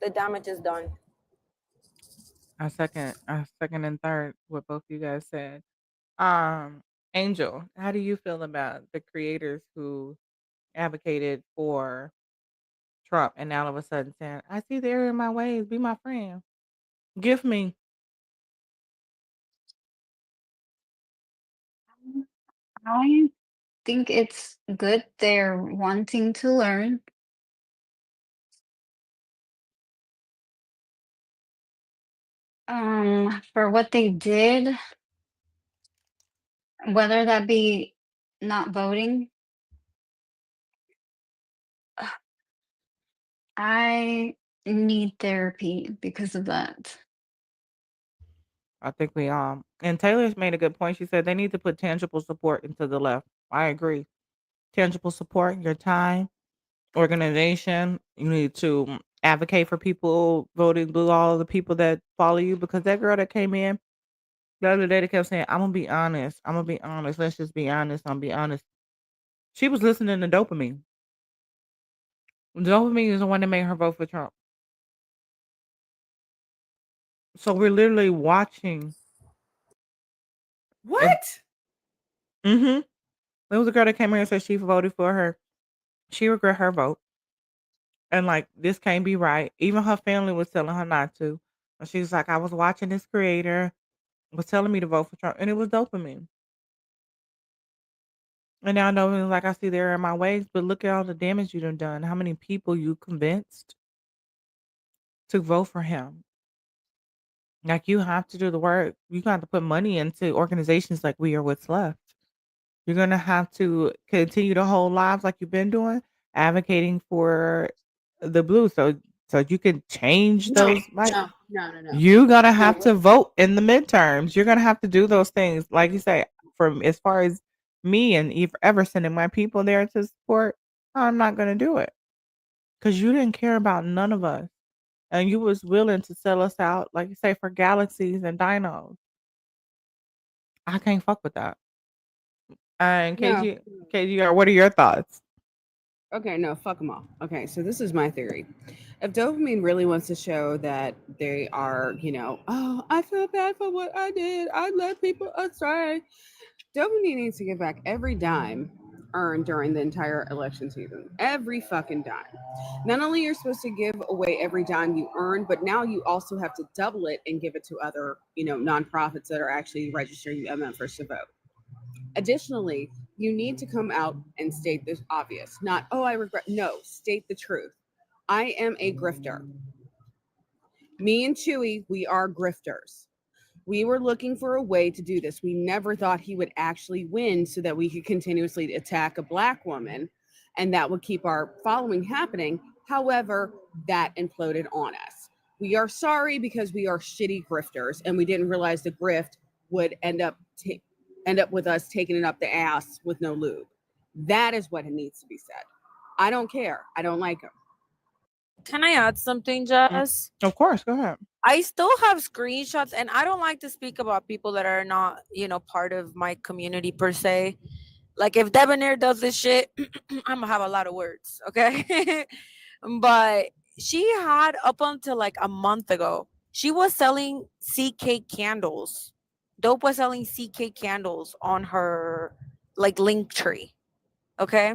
The damage is done. I second and third what both you guys said. Um, Angel, how do you feel about the creators who advocated for Trump and now all of a sudden saying, I see the error in my ways, be my friend. Give me. I think it's good they're wanting to learn. For what they did, whether that be not voting, I need therapy because of that. I think we and Taylor's made a good point. She said they need to put tangible support into the left. I agree. Tangible support, your time, organization. You need to advocate for people voting blue, all of the people that follow you. Because that girl that came in the other day that kept saying, I'm gonna be honest. I'm gonna be honest. Let's just be honest. I'm be honest. She was listening to dopamine. Dopamine is the one that made her vote for Trump. So we're literally watching. What? Mm-hmm. There was a girl that came here and said she voted for her. She regret her vote. And like this can't be right. Even her family was telling her not to. And she was like, I was watching this creator was telling me to vote for Trump, and it was dopamine. And now dopamine, like I see there in my ways, but look at all the damage you done. How many people you convinced to vote for him? Like you have to do the work. You got to put money into organizations like We Are What's Left. You're gonna have to continue to hold lives like you've been doing, advocating for the blue, so you can change No, those. Like no. you gotta No, have to vote in the midterms. You're gonna have to do those things, like you say. From as far as me and ever sending my people there to support, I'm not gonna do it because you didn't care about none of us, and you was willing to sell us out, like you say, for galaxies and dinos. I can't fuck with that. And No. what are your thoughts? Okay, no, fuck them all. Okay, so this is my theory. If dopamine really wants to show that they are, oh, I feel bad for what I did. I led people astray. Dopamine needs to give back every dime earned during the entire election season. Every fucking dime. Not only you're supposed to give away every dime you earn, but now you also have to double it and give it to other, nonprofits that are actually registering members to vote. Additionally, you need to come out and state this obvious, not, oh, I regret. No, state the truth. I am a grifter. Me and Chewy, we are grifters. We were looking for a way to do this. We never thought he would actually win so that we could continuously attack a Black woman and that would keep our following happening. However, that imploded on us. We are sorry because we are shitty grifters and we didn't realize the grift would end up with us taking it up the ass with no lube. That is what it needs to be said. I don't care. I don't like him. Can I add something, Mm, Jess? Of course, go ahead. I still have screenshots, and I don't like to speak about people that are not, part of my community per se. Like if Debonair does this shit, I'm gonna have a lot of words, okay? But she had up until like a month ago, she was selling CK candles. Dope was selling CK candles on her like link tree. Okay.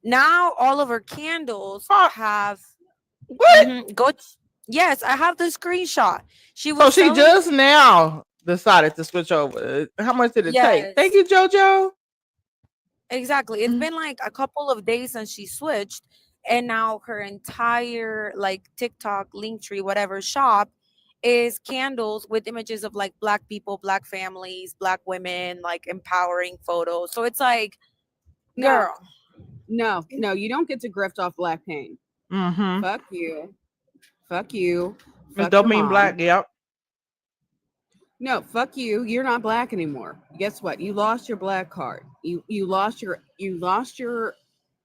Now all of her candles have What? go. Yes, I have the screenshot. She So was she selling. just now decided to switch over. How much did it take? Thank Yes, you, JoJo. exactly. It's Mm. been like a couple of days since she switched, and now her entire like TikTok, Linktree, whatever shop is candles with images of like black people, black families, black women, like empowering photos. So it's like, No, girl, no, you don't get to grift off Black pain. Mm-hmm. Fuck you. Fuck you. It's Fuck your dopamine mom. black. Yep. No, fuck you. You're not Black anymore. Guess what? You lost your Black card. You lost your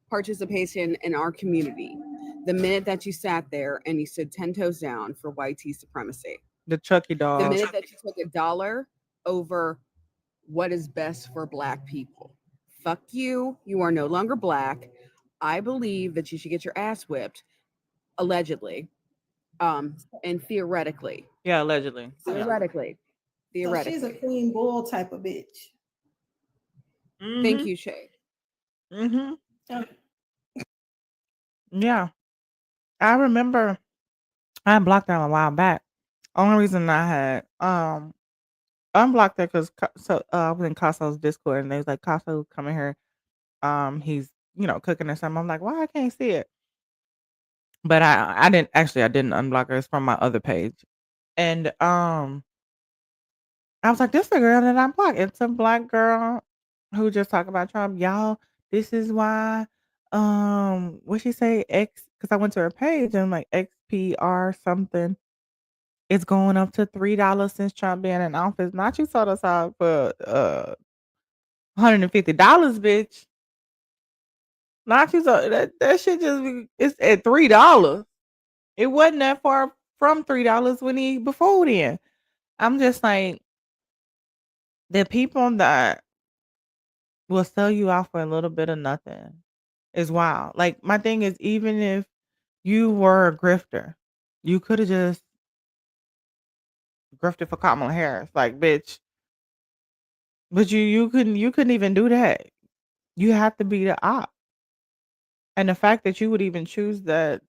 participation in our community the minute that you sat there and you stood 10 toes down for YT supremacy. The Chucky The doll. minute that you took a dollar over what is best for Black people. Fuck you. You are no longer Black. I believe that you should get your ass whipped, allegedly, and theoretically. Yeah, allegedly. Theoretically. So she's a Theoretically. Queen Bull type of bitch. Thank Mm-hmm. you, Shay. Mm-hmm. Oh, Yeah. I remember I had blocked her a while back. Only reason I had unblocked her because I was in Caso's Discord and they was like, Caso, come in here. He's cooking or something. I'm like, why I can't see it? But I didn't unblock her. It's from my other page, and I was like, this the girl that I blocked. It's a black girl who just talk about Trump. Y'all, this is why what she say? Because I went to her page and I'm like XPR something. It's going up to $3 since Trump being in office. Not you sold us out for $150, bitch. Not you sold that shit it's at $3. It wasn't that far from $3 when he before then. I'm just like the people that will sell you out for a little bit of nothing is wild. Like my thing is, even if you were a grifter, you could have just grifted for Kamala Harris. Like, bitch, but you couldn't even do that. You have to be the op. And the fact that you would even choose that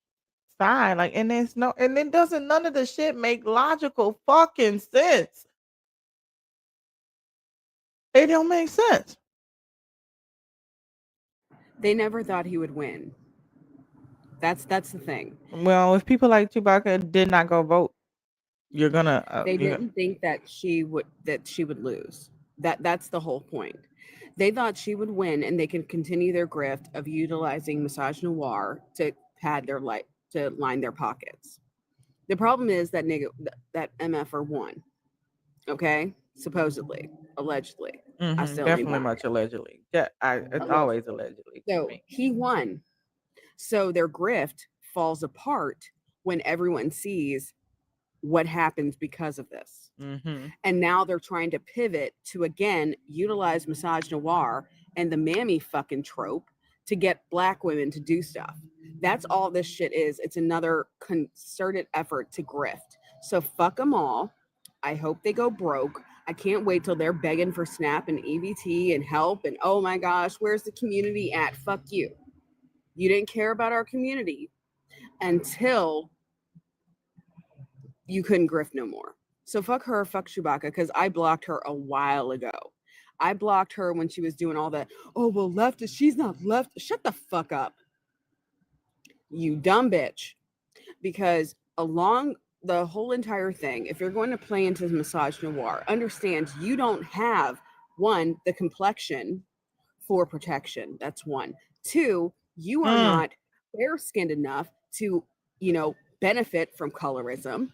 side, like, and it doesn't none of the shit make logical fucking sense. It don't make sense. They never thought he would win. That's the thing. Well, if people like Chewbacca did not go vote, you're gonna They didn't think that she would lose. That's the whole point. They thought she would win and they could continue their grift of utilizing misogynoir to pad their to line their pockets. The problem is that that MFR won. Okay? Supposedly, allegedly. I still ain't definitely buying much it. allegedly. Yeah, it's always allegedly to So me. he won. So their grift falls apart when everyone sees what happens because of this. And now they're trying to pivot to again utilize misogynoir and the mammy fucking trope to get black women to do stuff. That's all this shit is. It's another concerted effort to grift. So fuck them all. I hope they go broke. I can't wait till they're begging for SNAP and EBT and help. And oh my gosh, where's the community at? Fuck you. You didn't care about our community until you couldn't grift no more. So fuck her, fuck Chewbacca, because I blocked her a while ago. I blocked her when she was doing all that. Oh, well, leftist, she's not left. Shut the fuck up, you dumb bitch. Because along the whole entire thing, if you're going to play into misogynoir, understand you don't have, one, the complexion for protection. That's one. Two, you are not fair-skinned enough to, benefit from colorism.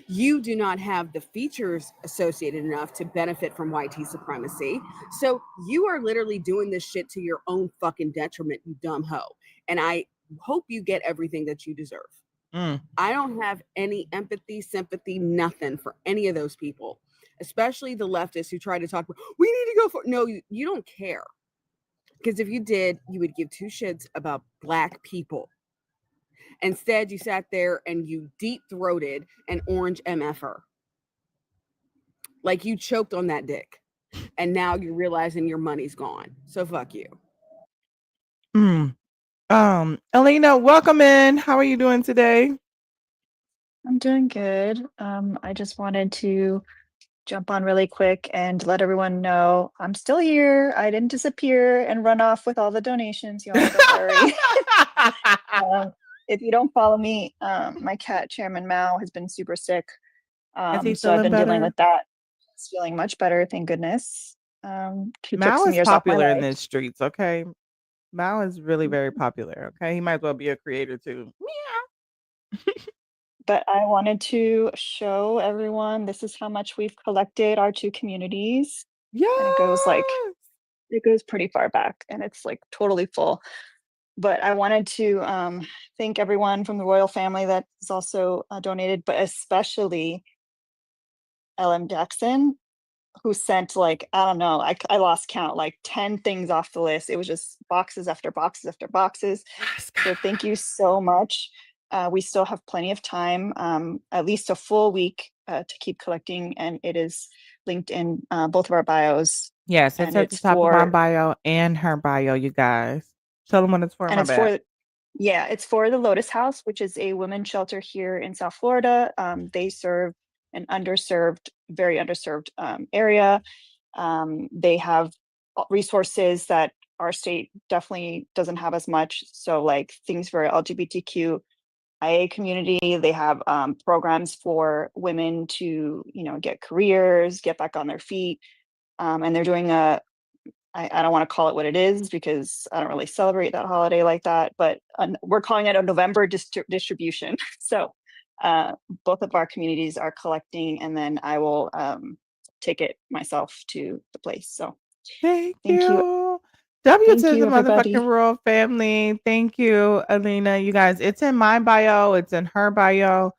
You do not have the features associated enough to benefit from YT supremacy. So you are literally doing this shit to your own fucking detriment, you dumb hoe. And I hope you get everything that you deserve. I don't have any empathy, sympathy, nothing for any of those people, especially the leftists who try to talk about, we need to go for, no, you don't care. Because if you did, you would give two shits about black people. Instead, you sat there and you deep-throated an orange MFR. Like you choked on that dick. And now you're realizing your money's gone. So fuck you. Alina, welcome in. How are you doing today? I'm doing good. I just wanted to jump on really quick and let everyone know I'm still here. I didn't disappear and run off with all the donations, y'all. Don't worry. If you don't follow me, my cat Chairman Mao has been super sick. Is he So I've feeling been dealing better? with that. He's feeling much better, thank goodness. He took Mao some is years off my popular in life. the streets, okay? Mao is really very popular, okay? He might as well be a creator too. But I wanted to show everyone this is how much we've collected our two communities. And it goes pretty far back and it's like totally full. But I wanted to thank everyone from the royal family that is also donated, but especially LM Jackson, who sent like, I don't know, I lost count, like 10 things off the list. It was just boxes after boxes after boxes. So thank you so much. We still have plenty of time, at least a full week to keep collecting, and it is linked in both of our bios. Yes, it's and at the top of my bio and her bio, you guys. Tell them what it's for, and my it's bad. it's for the Lotus House, which is a women's shelter here in South Florida. They serve an underserved very underserved area. They have resources that our state definitely doesn't have as much. So like things for LGBTQIA community, they have programs for women to, get careers, get back on their feet. And they're doing I don't want to call it what it is because I don't really celebrate that holiday like that, but we're calling it a November distribution. So both of our communities are collecting, and then I will take it myself to the place. So Thank thank you. you. W Thank to you, the everybody. motherfucking royal family. Thank you, Alina. You guys, it's in my bio. It's in her bio.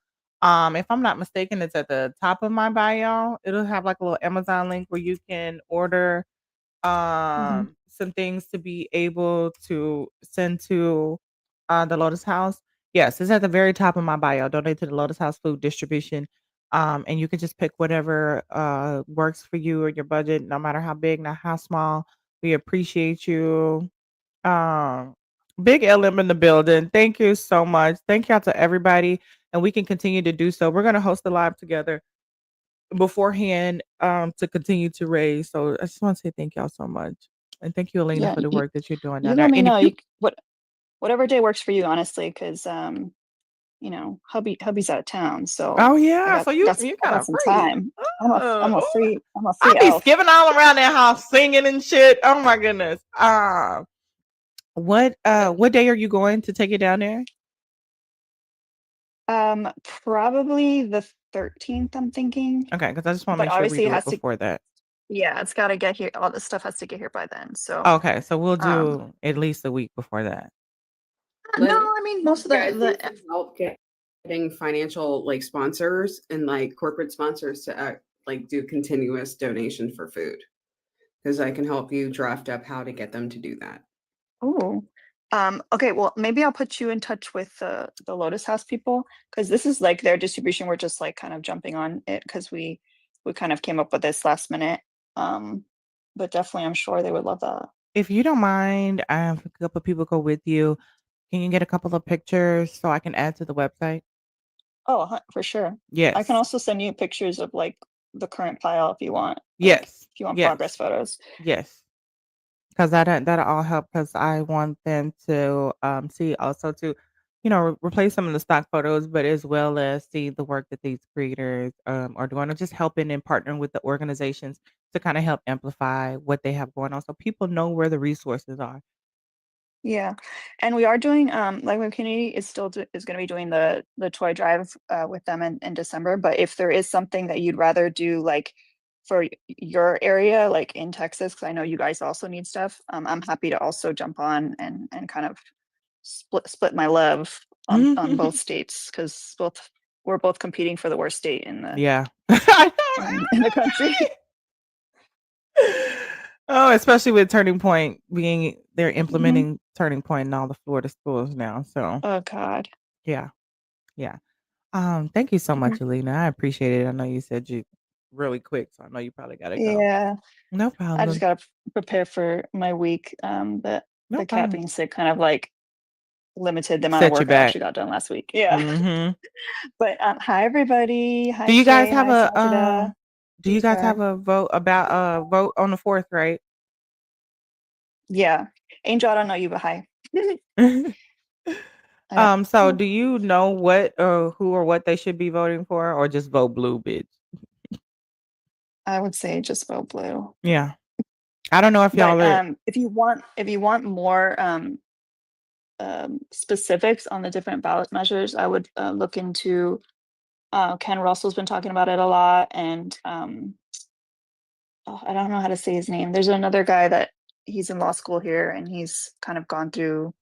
If I'm not mistaken, it's at the top of my bio. It'll have like a little Amazon link where you can order some things to be able to send to the Lotus House. Yes, it's at the very top of my bio. Donate to the Lotus House Food Distribution. And you can just pick whatever works for you or your budget, no matter how big, not how small. We appreciate you. Um, Big LM in the building. Thank you so much. Thank y'all to everybody. And we can continue to do so. We're gonna host a live together beforehand to continue to raise. So I just want to say thank y'all so much. And thank you, Alina, Yeah, for the work that you're doing you down let there. me And if know. you Whatever day works for you, honestly, because hubby's out of town, so oh I yeah, got so you I kind got of some free. time. I'm a Oh, free I be elf. skipping all around that house singing and shit. Oh my goodness. What day are you going to take it down there? Probably the 13th, I'm thinking. Okay, because I just want to But make sure we obviously it do it has to, before that. yeah, it's got to get here. All this stuff has to get here by then. So, Okay, so we'll um, do at least a week before that. no, Let I mean, most of you guys need the some help getting financial like sponsors and like corporate sponsors to like do continuous donation for food, because I can help you draft up how to get them to do that. oh, okay, well, maybe I'll put you in touch with the Lotus House people, because this is like their distribution. We're just like kind of jumping on it because we kind of came up with this last minute. Um, but definitely, I'm sure they would love that. If you don't mind, I have a couple of people go with you. Can you get a couple of pictures so I can add to the website? Oh, for sure. I can Yes. also send you pictures of like the current pile if you want. Like Yes. if you want progress Yes. photos. Yes. Because that'll all help because I want them to see also to, replace some of the stock photos, but as well as see the work that these creators are doing, or just helping and partnering with the organizations to kind of help amplify what they have going on, so people know where the resources are. Yeah, and we are doing like my community is still is going to be doing the toy drive with them in December. But if there is something that you'd rather do like for your area, like in Texas, because I know you guys also need stuff, I'm happy to also jump on and kind of split my love on both states, because we're both competing for the worst state in the Yeah. I know, in the country. right? Oh, especially with Turning Point they're Mhm. implementing Turning Point in all the Florida schools now. So Oh God. yeah, yeah. Thank you so Mhm. much, Alina. I appreciate it. I know you said you really quick, so I know you probably gotta go. Yeah. No I just problem. gotta prepare for my week. No The cat problem. being sick kind of like limited the amount of Set you work I back. actually got done last week. Yeah. Mhm. But hi everybody. Do Hi you guys Shay. have Hi a Sajida. do you Peace guys have her. a vote on the 4th, right? Yeah. Angel, I don't know you, but hi. I So don't, do you know what or who or what they should be voting for, or just vote blue, bitch? I would say just vote blue. Yeah. I don't know if But y'all are if you want more specifics on the different ballot measures, I would look into Ken Russell's been talking about it a lot, and I don't know how to say his name. There's another guy that he's in law school here, and he's kind of gone through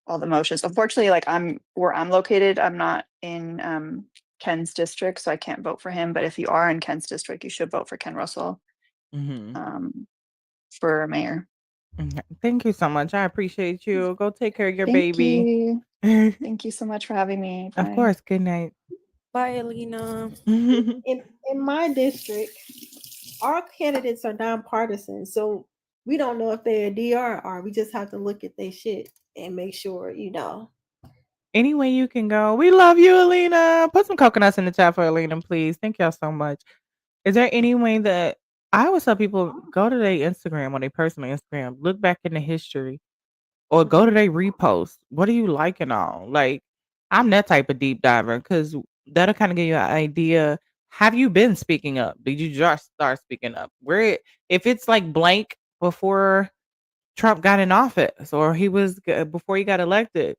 all the motions. Unfortunately, like where I'm located, I'm not in Ken's district, so I can't vote for him. But if you are in Ken's district, you should vote for Ken Russell Mhm. For mayor. Okay. Thank you so much. I appreciate you. Go take care of your Thank baby. you. Thank you so much for having me. Of Bye. course. Good night. Bye, Alina. In my district, our candidates are nonpartisan, so we don't know if they're a DRR. We just have to look at their shit and make sure, Any way you can go. We love you, Alina. Put some coconuts in the chat for Alina, please. Thank y'all so much. Is there any way that I always tell people go to their Instagram, on their personal Instagram, look back in the history, or go to their repost. What are you liking all? Like, I'm that type of deep diver because that'll kind of give you an idea. Have you been speaking up? Did you just start speaking up? If it's like blank before Trump got in office or before he got elected,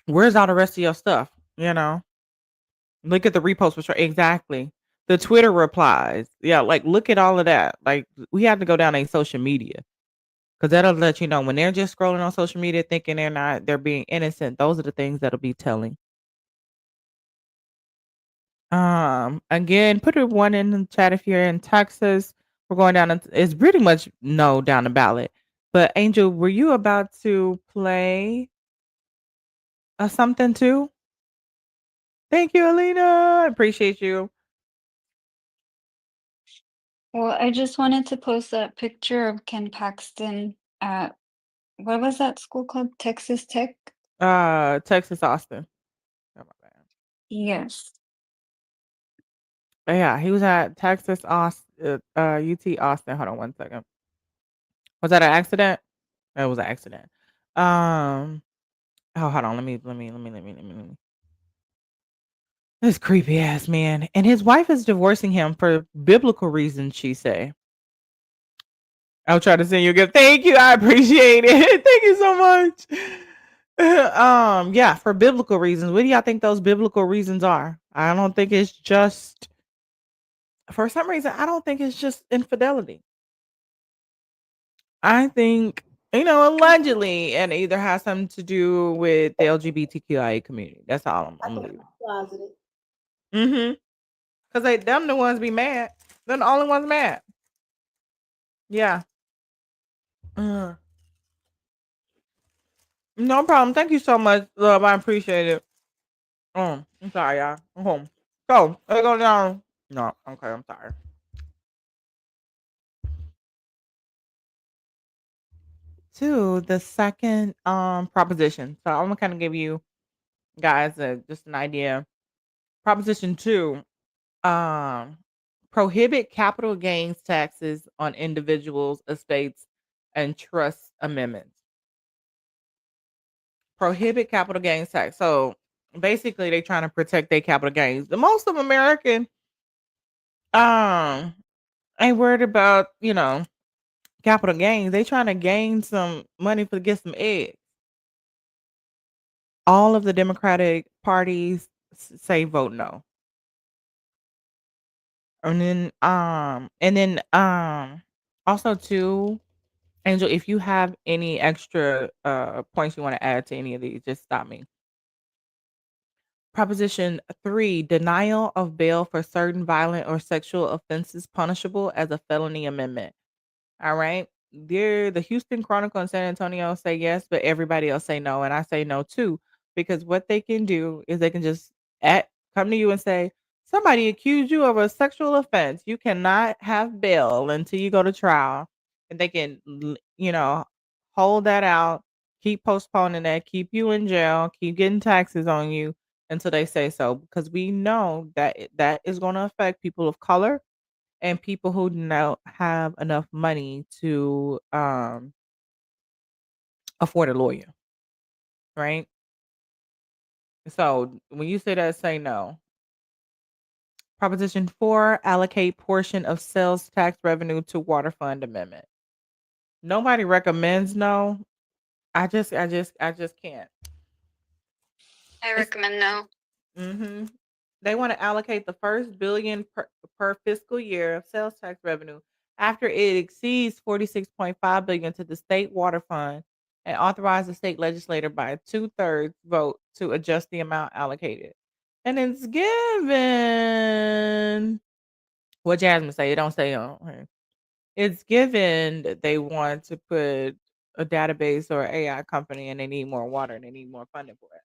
where's all the rest of your stuff? You know, look at the repost for sure. Exactly. The Twitter replies. Yeah, like look at all of that. Like we have to go down a social media. Because that'll let you know when they're just scrolling on social media thinking they're being innocent. Those are the things that'll be telling. Again, put a one in the chat if you're in Texas. We're going down. It's pretty much no down the ballot. But Angel, were you about to play something too? Thank you, Alina. I appreciate you. Well, I just wanted to post that picture of Ken Paxton at what was that school called? Texas Tech? Texas Austin. Oh, my bad. Yes. Yeah, he was at Texas Austin, UT Austin. Hold on one second. Was that an accident? It was an accident. Um, oh, hold on. Let me. This creepy ass man. And his wife is divorcing him for biblical reasons, she say. I'll try to send you a gift. Thank you. I appreciate it. Thank you so much. Yeah, for biblical reasons. What do y'all think those biblical reasons are? I don't think it's just for some reason, I don't think it's just infidelity. I think, allegedly, and it either has something to do with the LGBTQIA community. That's all I'm gonna leave it. Closeted. Mm-hmm. Because them the ones be mad. They're the only ones mad. Yeah. Uh, no problem. Thank you so much, love. I appreciate it. I'm sorry, y'all. I'm home. So, let's go down. No, okay, I'm sorry. To the second proposition. So I'm gonna kind of give you guys just an idea. Proposition 2, um, prohibit capital gains taxes on individuals, estates, and trust amendments. Prohibit capital gains tax. So basically, they're trying to protect their capital gains. The most of American um ain't worried about capital gains. They trying to gain some money for get some eggs. All of the Democratic parties say vote no. And then also too, Angel, if you have any extra points you want to add to any of these, just stop me. Proposition 3, denial of bail for certain violent or sexual offenses punishable as a felony amendment. All right. The Houston Chronicle and San Antonio say yes, but everybody else say no. And I say no too, because what they can do is they can just come to you and say, somebody accused you of a sexual offense. You cannot have bail until you go to trial. And they can, hold that out, keep postponing that, keep you in jail, keep getting taxes on you until they say so. Because we know that that is going to affect people of color and people who don't have enough money to afford a lawyer, right? So when you say that, say no. Proposition 4, allocate portion of sales tax revenue to water fund amendment. Nobody recommends no. I just can't. I It's recommend no. hmm They want to allocate the first billion per fiscal year of sales tax revenue after it exceeds 46.5 billion to the state water fund and authorize the state legislator by a 2/3 vote to adjust the amount allocated. And it's given what Jasmine say. It don't say on here. It's given that they want to put a database or AI company and they need more water and they need more funding for it.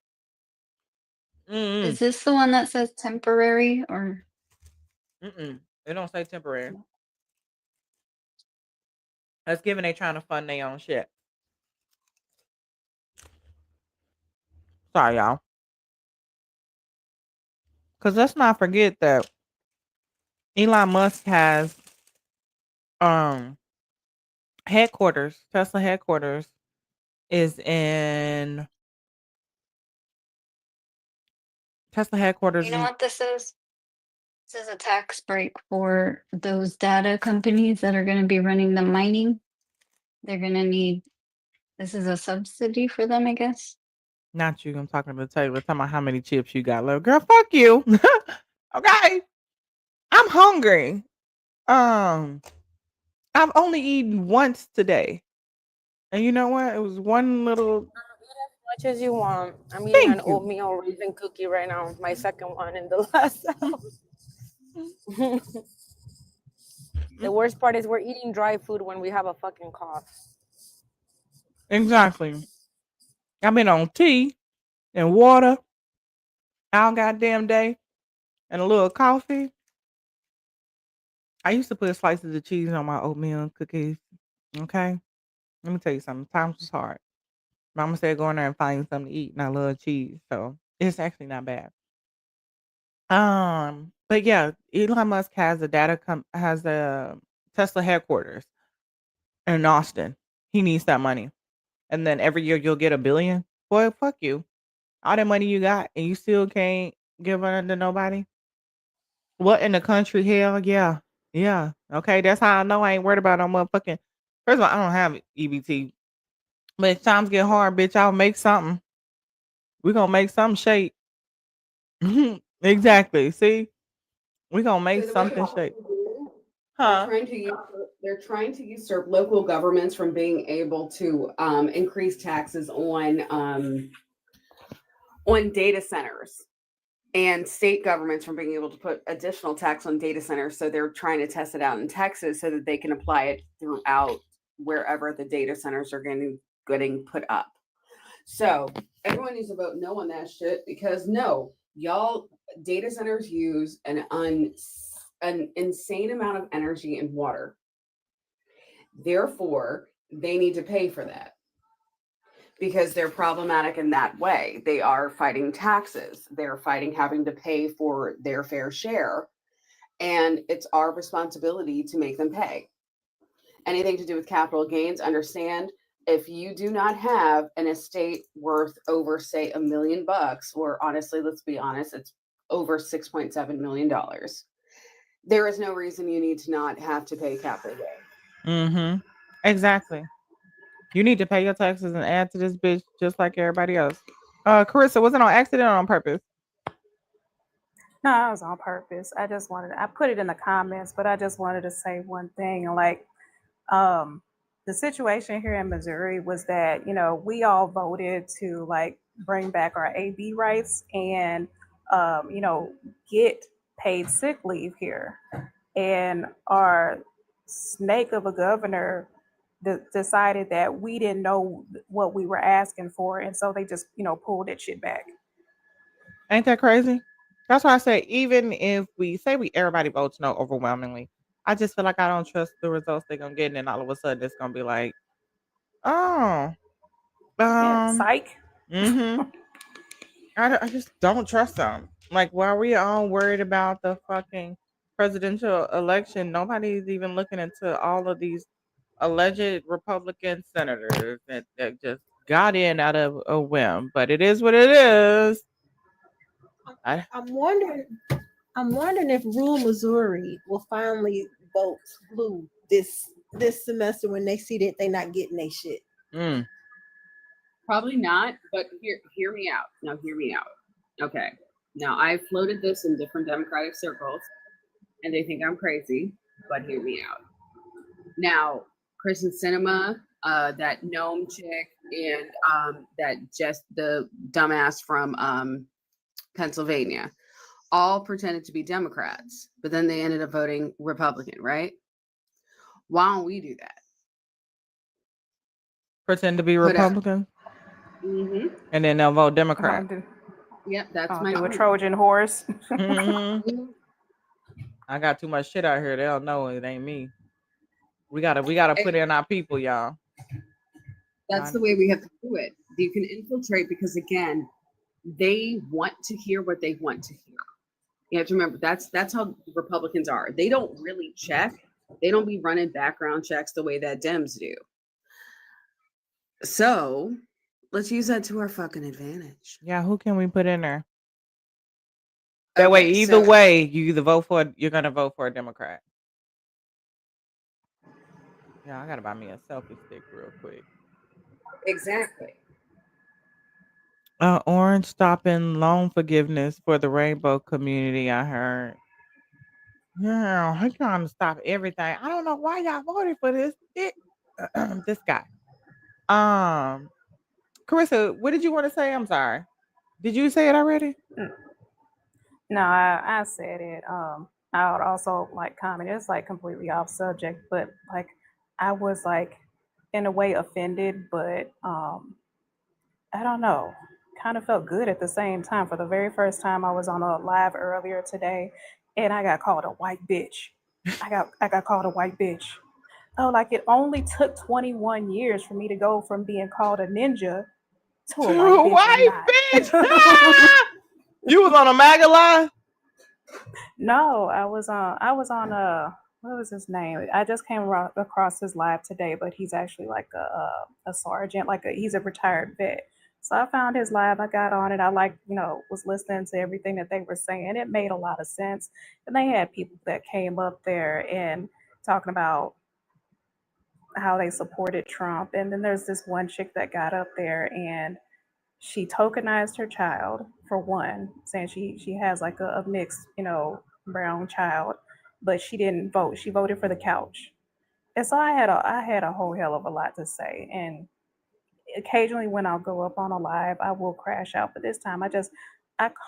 Mm-mm. Is this the one that says temporary or Mm-mm. It don't say temporary. That's given they trying to fund their own shit. Sorry, y'all. Because let's not forget that Elon Musk has headquarters. Tesla headquarters is in Tesla headquarters You know is what this is? This is a tax break for those data companies that are going to be running the mining. They're going to need, this is a subsidy for them, I guess. not you. I'm talking to Taylor. Talking about how many chips you got, little girl. Fuck you. Okay. I'm hungry. I've only eaten once today. And you know what? It was one little Much as you want. I'm eating an thank you. oatmeal raisin cookie right now. My second one in the last house. The worst part is we're eating dry food when we have a fucking cough. Exactly. I've been on tea and water all goddamn day and a little coffee. I used to put slices of cheese on my oatmeal cookies. Okay. Let me tell you something. Times was hard. Mama said go in there and find something to eat, and I love cheese. So it's actually not bad. But yeah, Elon Musk has a Tesla headquarters in Austin. He needs that money. And then every year you'll get $1 billion. Boy, fuck you. All that money you got and you still can't give it to nobody. What in the country? Hell yeah. Yeah. Okay. That's how I know I ain't worried about no motherfucking. First of all, I don't have EBT. But if times get hard, bitch, I'll make something. We're gonna make some shape. Exactly. See? We're gonna make So the way something shape. they're Huh? trying to usurp local governments from being able to increase taxes on data centers, and state governments from being able to put additional tax on data centers. So they're trying to test it out in Texas so that they can apply it throughout wherever the data centers are getting put up. So everyone needs to vote no on that shit, because no, y'all, data centers use an insane amount of energy and water. Therefore, they need to pay for that, because they're problematic in that way. They are fighting taxes. They're fighting having to pay for their fair share. And it's our responsibility to make them pay. Anything to do with capital gains, understand, if you do not have an estate worth over, say, $1 million, or honestly, let's be honest, it's over $6.7 million, there is no reason you need to not have to pay capital gain. Mm-hmm. Exactly. You need to pay your taxes and add to this bitch just like everybody else. Carissa, was it on accident or on purpose? No, it was on purpose. I put it in the comments, but I just wanted to say one thing. Like, the situation here in Missouri was that, we all voted to like bring back our AB rights and, get paid sick leave here. And our snake of a governor decided that we didn't know what we were asking for. And so they just, pulled that shit back. Ain't that crazy? That's why I say even if we say everybody votes no overwhelmingly, I just feel like I don't trust the results they're gonna get, and then all of a sudden it's gonna be like, oh, Yeah, psych. mm-hmm. I just don't trust them. Like, while we all worried about the fucking presidential election, nobody's even looking into all of these alleged Republican senators that just got in out of a whim. But it is what it is. I'm wondering if rural Missouri will finally vote blue this semester when they see that they're not getting their shit. Probably not, but hear me out. Now, hear me out. Okay. Now, I've floated this in different Democratic circles, and they think I'm crazy, but hear me out. Now, Kristen Cinema, that gnome chick, and that just the dumbass from Pennsylvania, all pretended to be Democrats, but then they ended up voting Republican, right? Why don't we do that? Pretend to be Republican, and then they'll vote Democrat. Yep, that's do a Trojan horse. Mm-hmm. I got too much shit out here. They'll know it ain't me. We gotta put in our people, y'all. That's the way we have to do it. You can infiltrate, because again, they want to hear what they want to hear. You have to remember that's how Republicans are. They don't really check. They don't be running background checks the way that Dems do. So let's use that to our fucking advantage. Yeah, who can we put in there? That way, Okay, either so way, you're gonna vote for a Democrat. Yeah, I gotta buy me a selfie stick real quick. exactly. Orange stopping loan forgiveness for the rainbow community, I heard. Yeah, he trying to stop everything. I don't know why y'all voted for this. This guy. Um, Carissa, what did you want to say? I'm sorry. Did you say it already? No, I said it. I would also like comment. It's like completely off subject, but like I was like in a way offended, but I don't know. Kind of felt good at the same time. For the very first time, I was on a live earlier today, and I got called a white bitch. I got called a white bitch. Oh, like it only took 21 years for me to go from being called a ninja to a To white a bitch I'm white bitch. You was on a MAGA live? No, I was on what was his name? I just came across his live today, but he's actually like a sergeant, he's a retired vet. So I found his live, I got on it. I was listening to everything that they were saying. It made a lot of sense. And they had people that came up there and talking about how they supported Trump. And then there's this one chick that got up there and she tokenized her child for one, saying she has like a mixed, brown child, but she didn't vote. She voted for the couch. And so I had a whole hell of a lot to say. And occasionally when I'll go up on a live, I will crash out. But this time I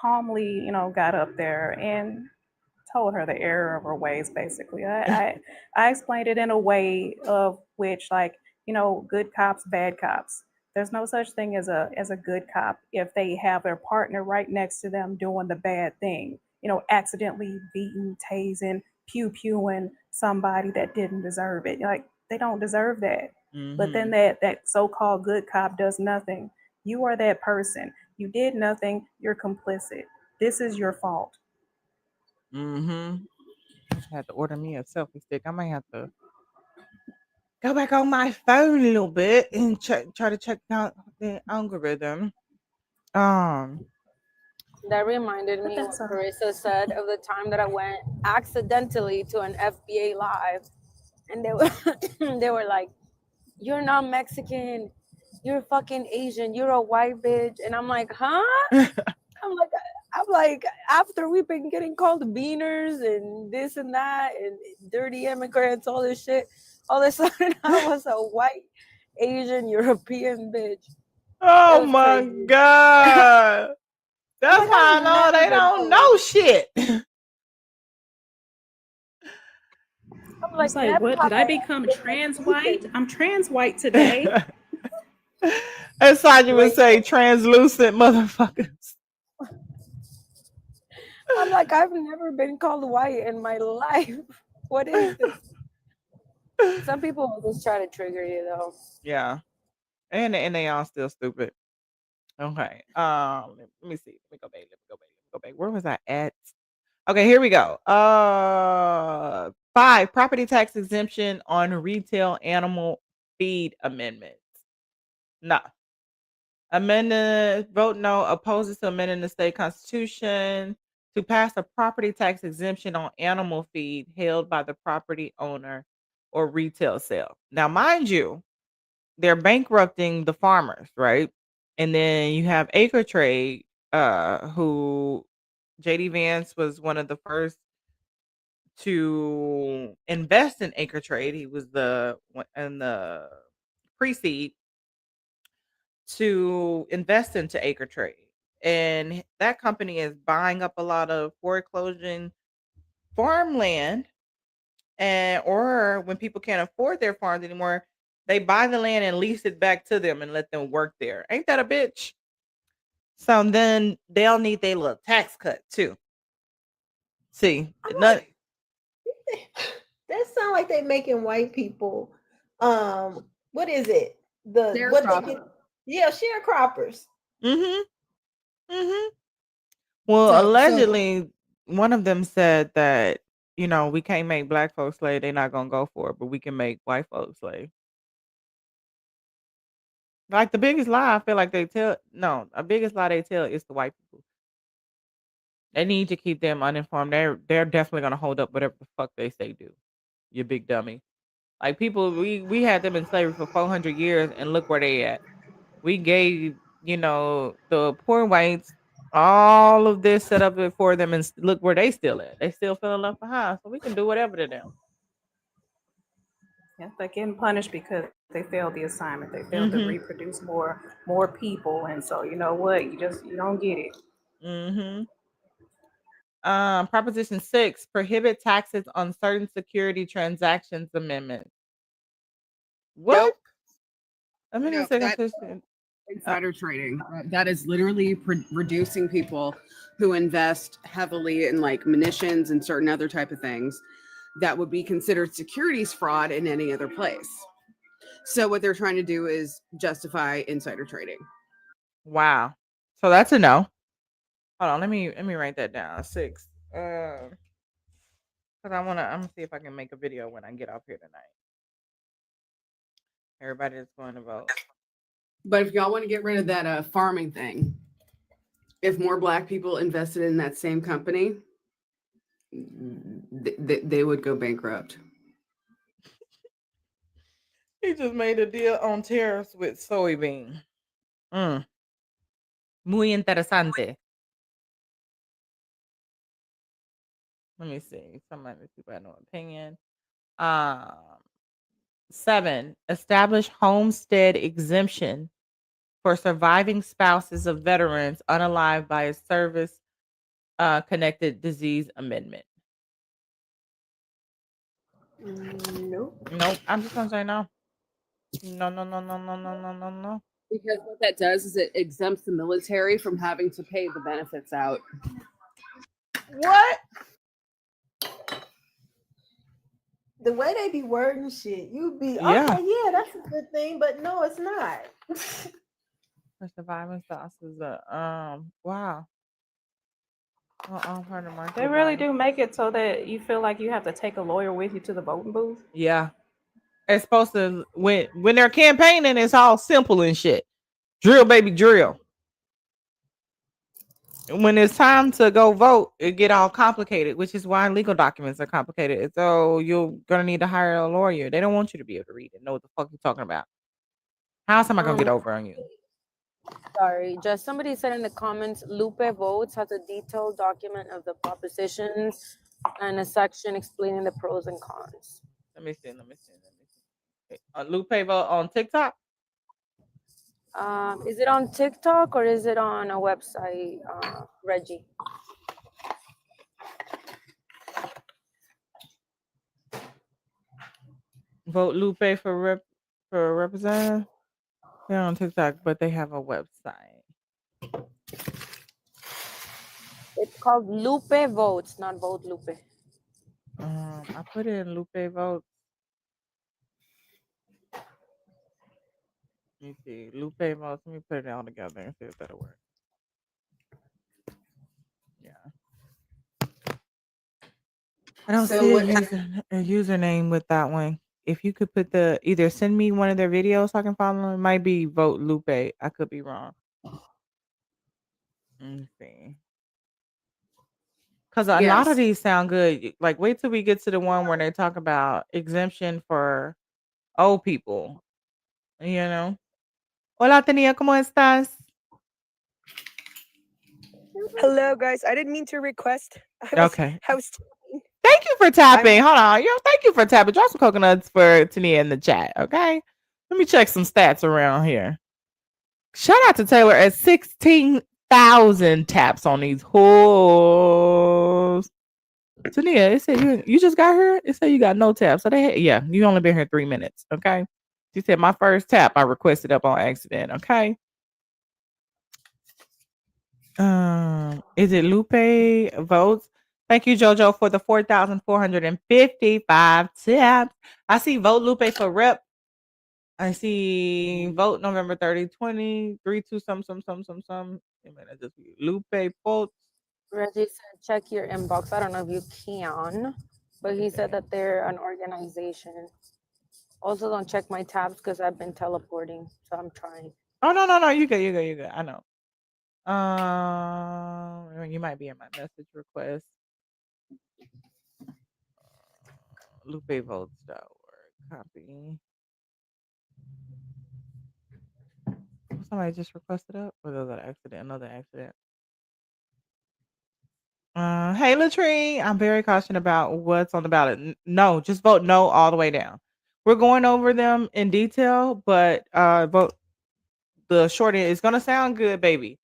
calmly, got up there and told her the error of her ways. Basically, I explained it in a way of which, like, good cops, bad cops. There's no such thing as a good cop if they have their partner right next to them doing the bad thing. Accidentally beating, tasing, pew pewing somebody that didn't deserve it. Like, they don't deserve that. But then that so-called good cop does nothing. You are that person. You did nothing. You're complicit. This is your fault. I had to order me a selfie stick. I might have to go back on my phone a little bit and try to check out the algorithm. Um, That reminded But me what that's all. Carissa said of the time that I went accidentally to an FBA live, and they were they were like, "You're not Mexican, you're fucking Asian, you're a white bitch," and I'm like, "Huh?" I'm like, after we've been getting called beaners and this and that and dirty immigrants, all this shit, all of a sudden I was a white Asian European bitch. It oh was my crazy. god, that's Like, how I I've know never they been don't know told. shit. I'm I like, was like, never what? have Did I I become ever been trans white? taken. I'm trans white today. As Sonya would say, Racist. translucent motherfuckers. I'm like, I've never been called white in my life. What is this? Some people will just try to trigger you though. Yeah, and they all still stupid. Okay. Let me see. Let me go back. Let me go back. Let me go back. Where was I at? Okay, here we go. 5 property tax exemption on retail animal feed amendments. No. Amendment vote no opposes to amending the state constitution to pass a property tax exemption on animal feed held by the property owner or retail sale. Now, mind you, they're bankrupting the farmers, right? And then you have Acre Trade, who JD Vance was one of the first to invest in Acre Trade. He was the one in the pre-seed to invest into Acre Trade. And that company is buying up a lot of foreclosing farmland, and or when people can't afford their farms anymore, they buy the land and lease it back to them and let them work there. Ain't that a bitch? So then they'll need their little tax cut too. See, I'm none, like, that sound like they making white people, what is it? What they get? Yeah, sharecroppers. mm-hmm, mm-hmm. Well, So allegedly, one of them said that, we can't make black folks slave. They're not gonna go for it, but we can make white folks slave. Like the biggest lie I feel like they tell, no, a biggest lie they tell is the white people. They need to keep them uninformed. They're definitely gonna hold up whatever the fuck they say do. You big dummy. Like people, we had them in slavery for 400 years, and look where they at. We gave, the poor whites all of this set up for them, and look where they still at. They still feeling left behind, so we can do whatever to them. Yeah, they're getting punished because they failed the assignment. They failed to Mm-hmm. reproduce more people, and so you know what? You don't get it. Mm-hmm. Proposition 6, prohibit taxes on certain security transactions amendment. What? Nope. Amendment Nope, that second. insider trading. That is literally reducing people who invest heavily in like munitions and certain other type of things that would be considered securities fraud in any other place. So what they're trying to do is justify insider trading. Wow. So that's a no. Hold on, let me write that down. 6. Because I'm gonna see if I can make a video when I get off here tonight. Everybody that's going to vote. But if y'all want to get rid of that farming thing, if more black people invested in that same company, they would go bankrupt. He just made a deal on tariffs with soybean. Muy interesante. Let me see. Somebody people have no opinion. 7, establish homestead exemption for surviving spouses of veterans unalived by a service connected disease amendment. Nope. Nope. I'm just gonna say no. No. Because what that does is it exempts the military from having to pay the benefits out. What? The way they be wording shit, you'd be Yeah. okay. Yeah, that's a good thing, but no, it's not. For surviving spouses, wow. They really do make it so that you feel like you have to take a lawyer with you to the voting booth. Yeah. It's supposed to when they're campaigning, it's all simple and shit. Drill, baby, drill. When it's time to go vote, it get all complicated, which is why legal documents are complicated. So you're gonna need to hire a lawyer. They don't want you to be able to read it, know what the fuck you're talking about. How am I gonna get over on you? Sorry, just somebody said in the comments, Lupe Votes has a detailed document of the propositions and a section explaining the pros and cons. Let me see. Lupe Vote on TikTok? Is it on TikTok or is it on a website, Reggie? Vote Lupe for representative. They're on TikTok, but they have a website. It's called Lupe Votes, not Vote Lupe. I put in Lupe Votes. Let me see. Lupe Votes. Let me put it all together and see if that'll work. Yeah. I don't see a username with that one. If you could put either send me one of their videos so I can follow them. It might be Vote Lupe. I could be wrong. Let me see. Because a lot of these sound good. Like, wait till we get to the one where they talk about exemption for old people. Hola, Tania, ¿cómo estás? Hello, guys. I didn't mean to request. Okay. Thank you for tapping. Hold on. Thank you for tapping. Drop some coconuts for Tania in the chat, okay? Let me check some stats around here. Shout out to Taylor at 16,000 taps on these hoes. Tania, it said you just got here. It said you got no taps. So you only been here 3 minutes, okay? She said my first tap I requested up on accident, okay? Is it Lupe Votes? Thank you, JoJo, for the 4,455 taps. I see Vote Lupe for rep. I see Vote November 30, 20, 3, 2, some. It might not just be Lupe Votes. Reggie said, check your inbox. I don't know if you can, but he said that they're an organization. Also, don't check my tabs because I've been teleporting, so I'm trying. Oh no, you good, you good, you good. I know. You might be in my message request. LupeVotes.org. Copy. Somebody just requested up, or was that an accident? Another accident. Hey Latrine, I'm very cautious about what's on the ballot. No, just vote no all the way down. We're going over them in detail, but vote the short end. It's gonna sound good, baby,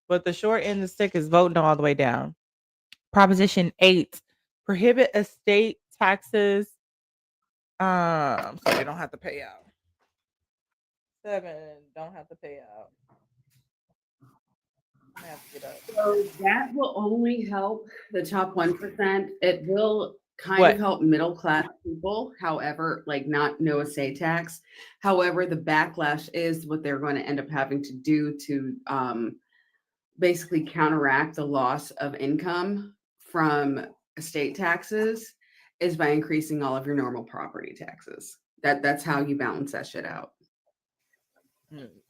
but the short end of the stick is vote no all the way down. Proposition 8: prohibit estate taxes. So they don't have to pay out. 7 don't have to pay out. I'm gonna have to get up. So that will only help the top 1%. It will kind What? of help middle class people, however, like not no estate tax. However, the backlash is what they're going to end up having to do to basically counteract the loss of income from estate taxes is by increasing all of your normal property taxes. That's how you balance that shit out.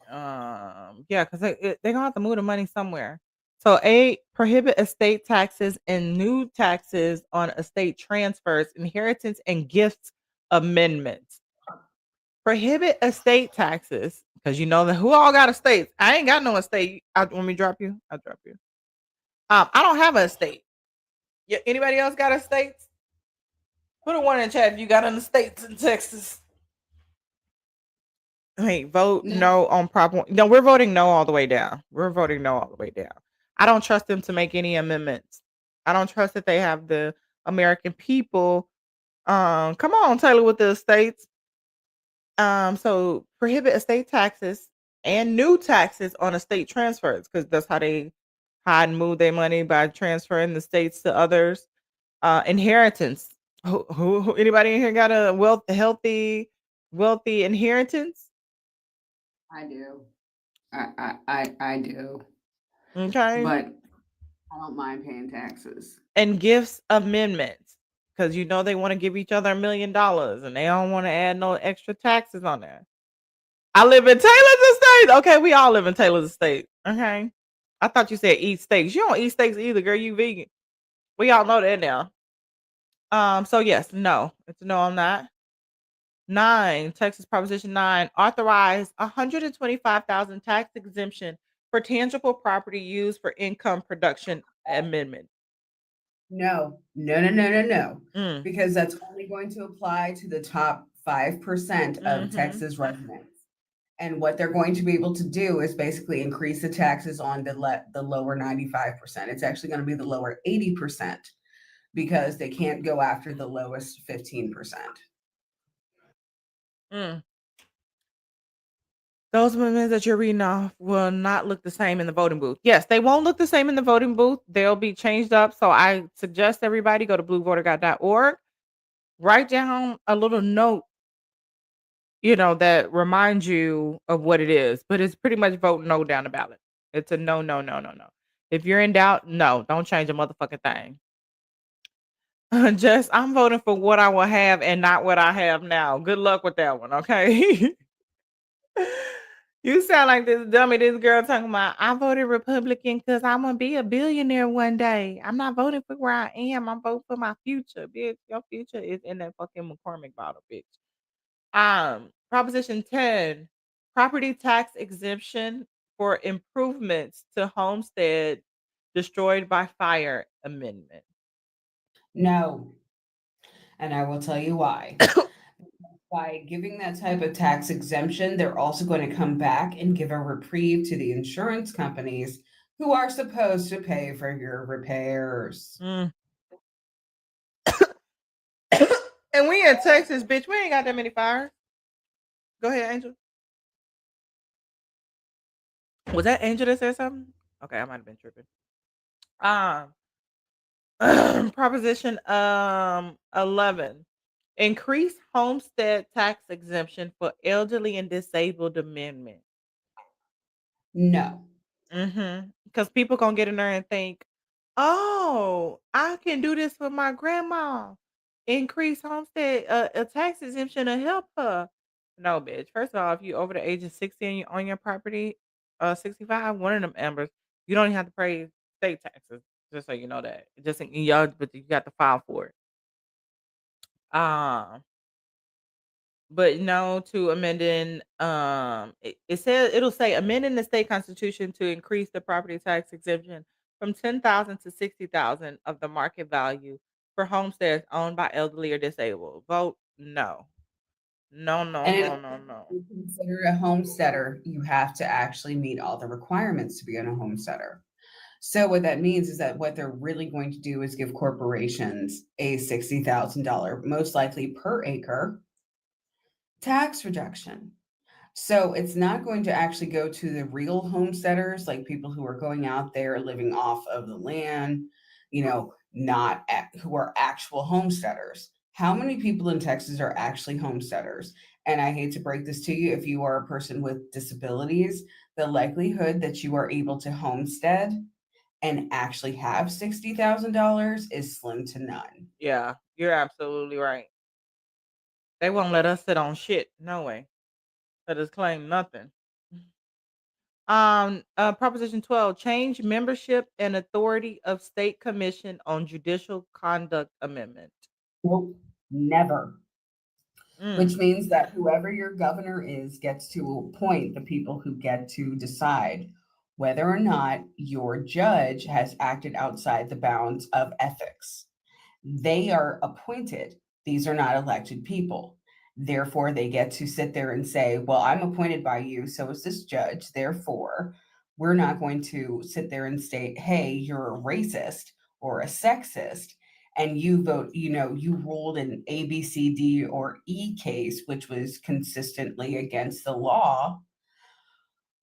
Yeah, because they're gonna have to move the money somewhere. So 8, prohibit estate taxes and new taxes on estate transfers, inheritance, and gifts amendments. Prohibit estate taxes because you know that who all got estates. I ain't got no estate. Want me to drop you? I'll drop you. I don't have an estate. Yeah, anybody else got estates? Put a one in chat if you got an estates in Texas. Hey, vote no on Prop 1. No, we're voting no all the way down. We're voting no all the way down. I don't trust them to make any amendments. I don't trust that they have the American people. Come on, Taylor, with the estates. So prohibit estate taxes and new taxes on estate transfers because that's how they hide and move their money by transferring the states to others. Inheritance. Who anybody in here got a wealthy inheritance? I do. I do. Okay. But I don't mind paying taxes. And gifts amendments because you know they want to give each other $1 million and they don't want to add no extra taxes on there. I live in Taylor's estate. Okay, we all live in Taylor's estate. Okay. I thought you said eat steaks. You don't eat steaks either, girl. You vegan. We all know that now. So yes, no. It's a no on that. 9, Texas Proposition 9, authorize 125,000 tax exemption for tangible property used for income production amendment. No. Because that's only going to apply to the top 5% of Texas residents. And what they're going to be able to do is basically increase the taxes on the lower 95%. It's actually going to be the lower 80% because they can't go after the lowest 15%. Those amendments that you're reading off will not look the same in the voting booth. Yes, they won't look the same in the voting booth. They'll be changed up. So I suggest everybody go to bluevoterguide.org, write down a little note, that reminds you of what it is. But it's pretty much vote no down the ballot. It's a no, no, no, no, no. If you're in doubt, no, don't change a motherfucking thing. Just I'm voting for what I will have and not what I have now. Good luck with that one, okay? You sound like this dummy, this girl talking about, I voted Republican because I'm gonna be a billionaire one day. I'm not voting for where I am. I'm voting for my future, bitch. Your future is in that fucking McCormick bottle, bitch. Proposition 10, property tax exemption for improvements to homestead destroyed by fire amendment. No. And I will tell you why. By giving that type of tax exemption, they're also going to come back and give a reprieve to the insurance companies who are supposed to pay for your repairs. And we in Texas, bitch. We ain't got that many fires. Go ahead, Angel. Was that Angel that said something? Okay, I might have been tripping. Proposition 11. Increase homestead tax exemption for elderly and disabled amendment. No. Because people gonna get in there and think, Oh, I can do this for my grandma. Increase homestead a tax exemption to help her. No, bitch. First of all, if you over the age of 60 and you own your property, 65, one of them embers, you don't even have to pay state taxes. Just so you know that. Just in y'all, but you got to file for it. Um, but no to amending it says it'll say amending the state constitution to increase the property tax exemption from 10,000 to 60,000 of the market value for homesteads owned by elderly or disabled. Vote no. No, no, And in no, order no, no. to be considered a homesteader, you have to actually meet all the requirements to be a homesteader. So what that means is that what they're really going to do is give corporations a $60,000, most likely per acre, tax reduction. So it's not going to actually go to the real homesteaders, like people who are going out there living off of the land, who are actual homesteaders. How many people in Texas are actually homesteaders? And I hate to break this to you, if you are a person with disabilities, the likelihood that you are able to homestead and actually have $60,000 is slim to none. Yeah, you're absolutely right. They won't let us sit on shit. No way. Let us claim nothing. Proposition 12, change membership and authority of state commission on judicial conduct amendment. Nope, never. Which Mm. means that whoever your governor is gets to appoint the people who get to decide whether or not your judge has acted outside the bounds of ethics. They are appointed. These are not elected people. Therefore, they get to sit there and say, well, I'm appointed by you, so is this judge. Therefore, we're not going to sit there and state, hey, you're a racist or a sexist. And you vote, you ruled an A, B, C, D, or E case, which was consistently against the law.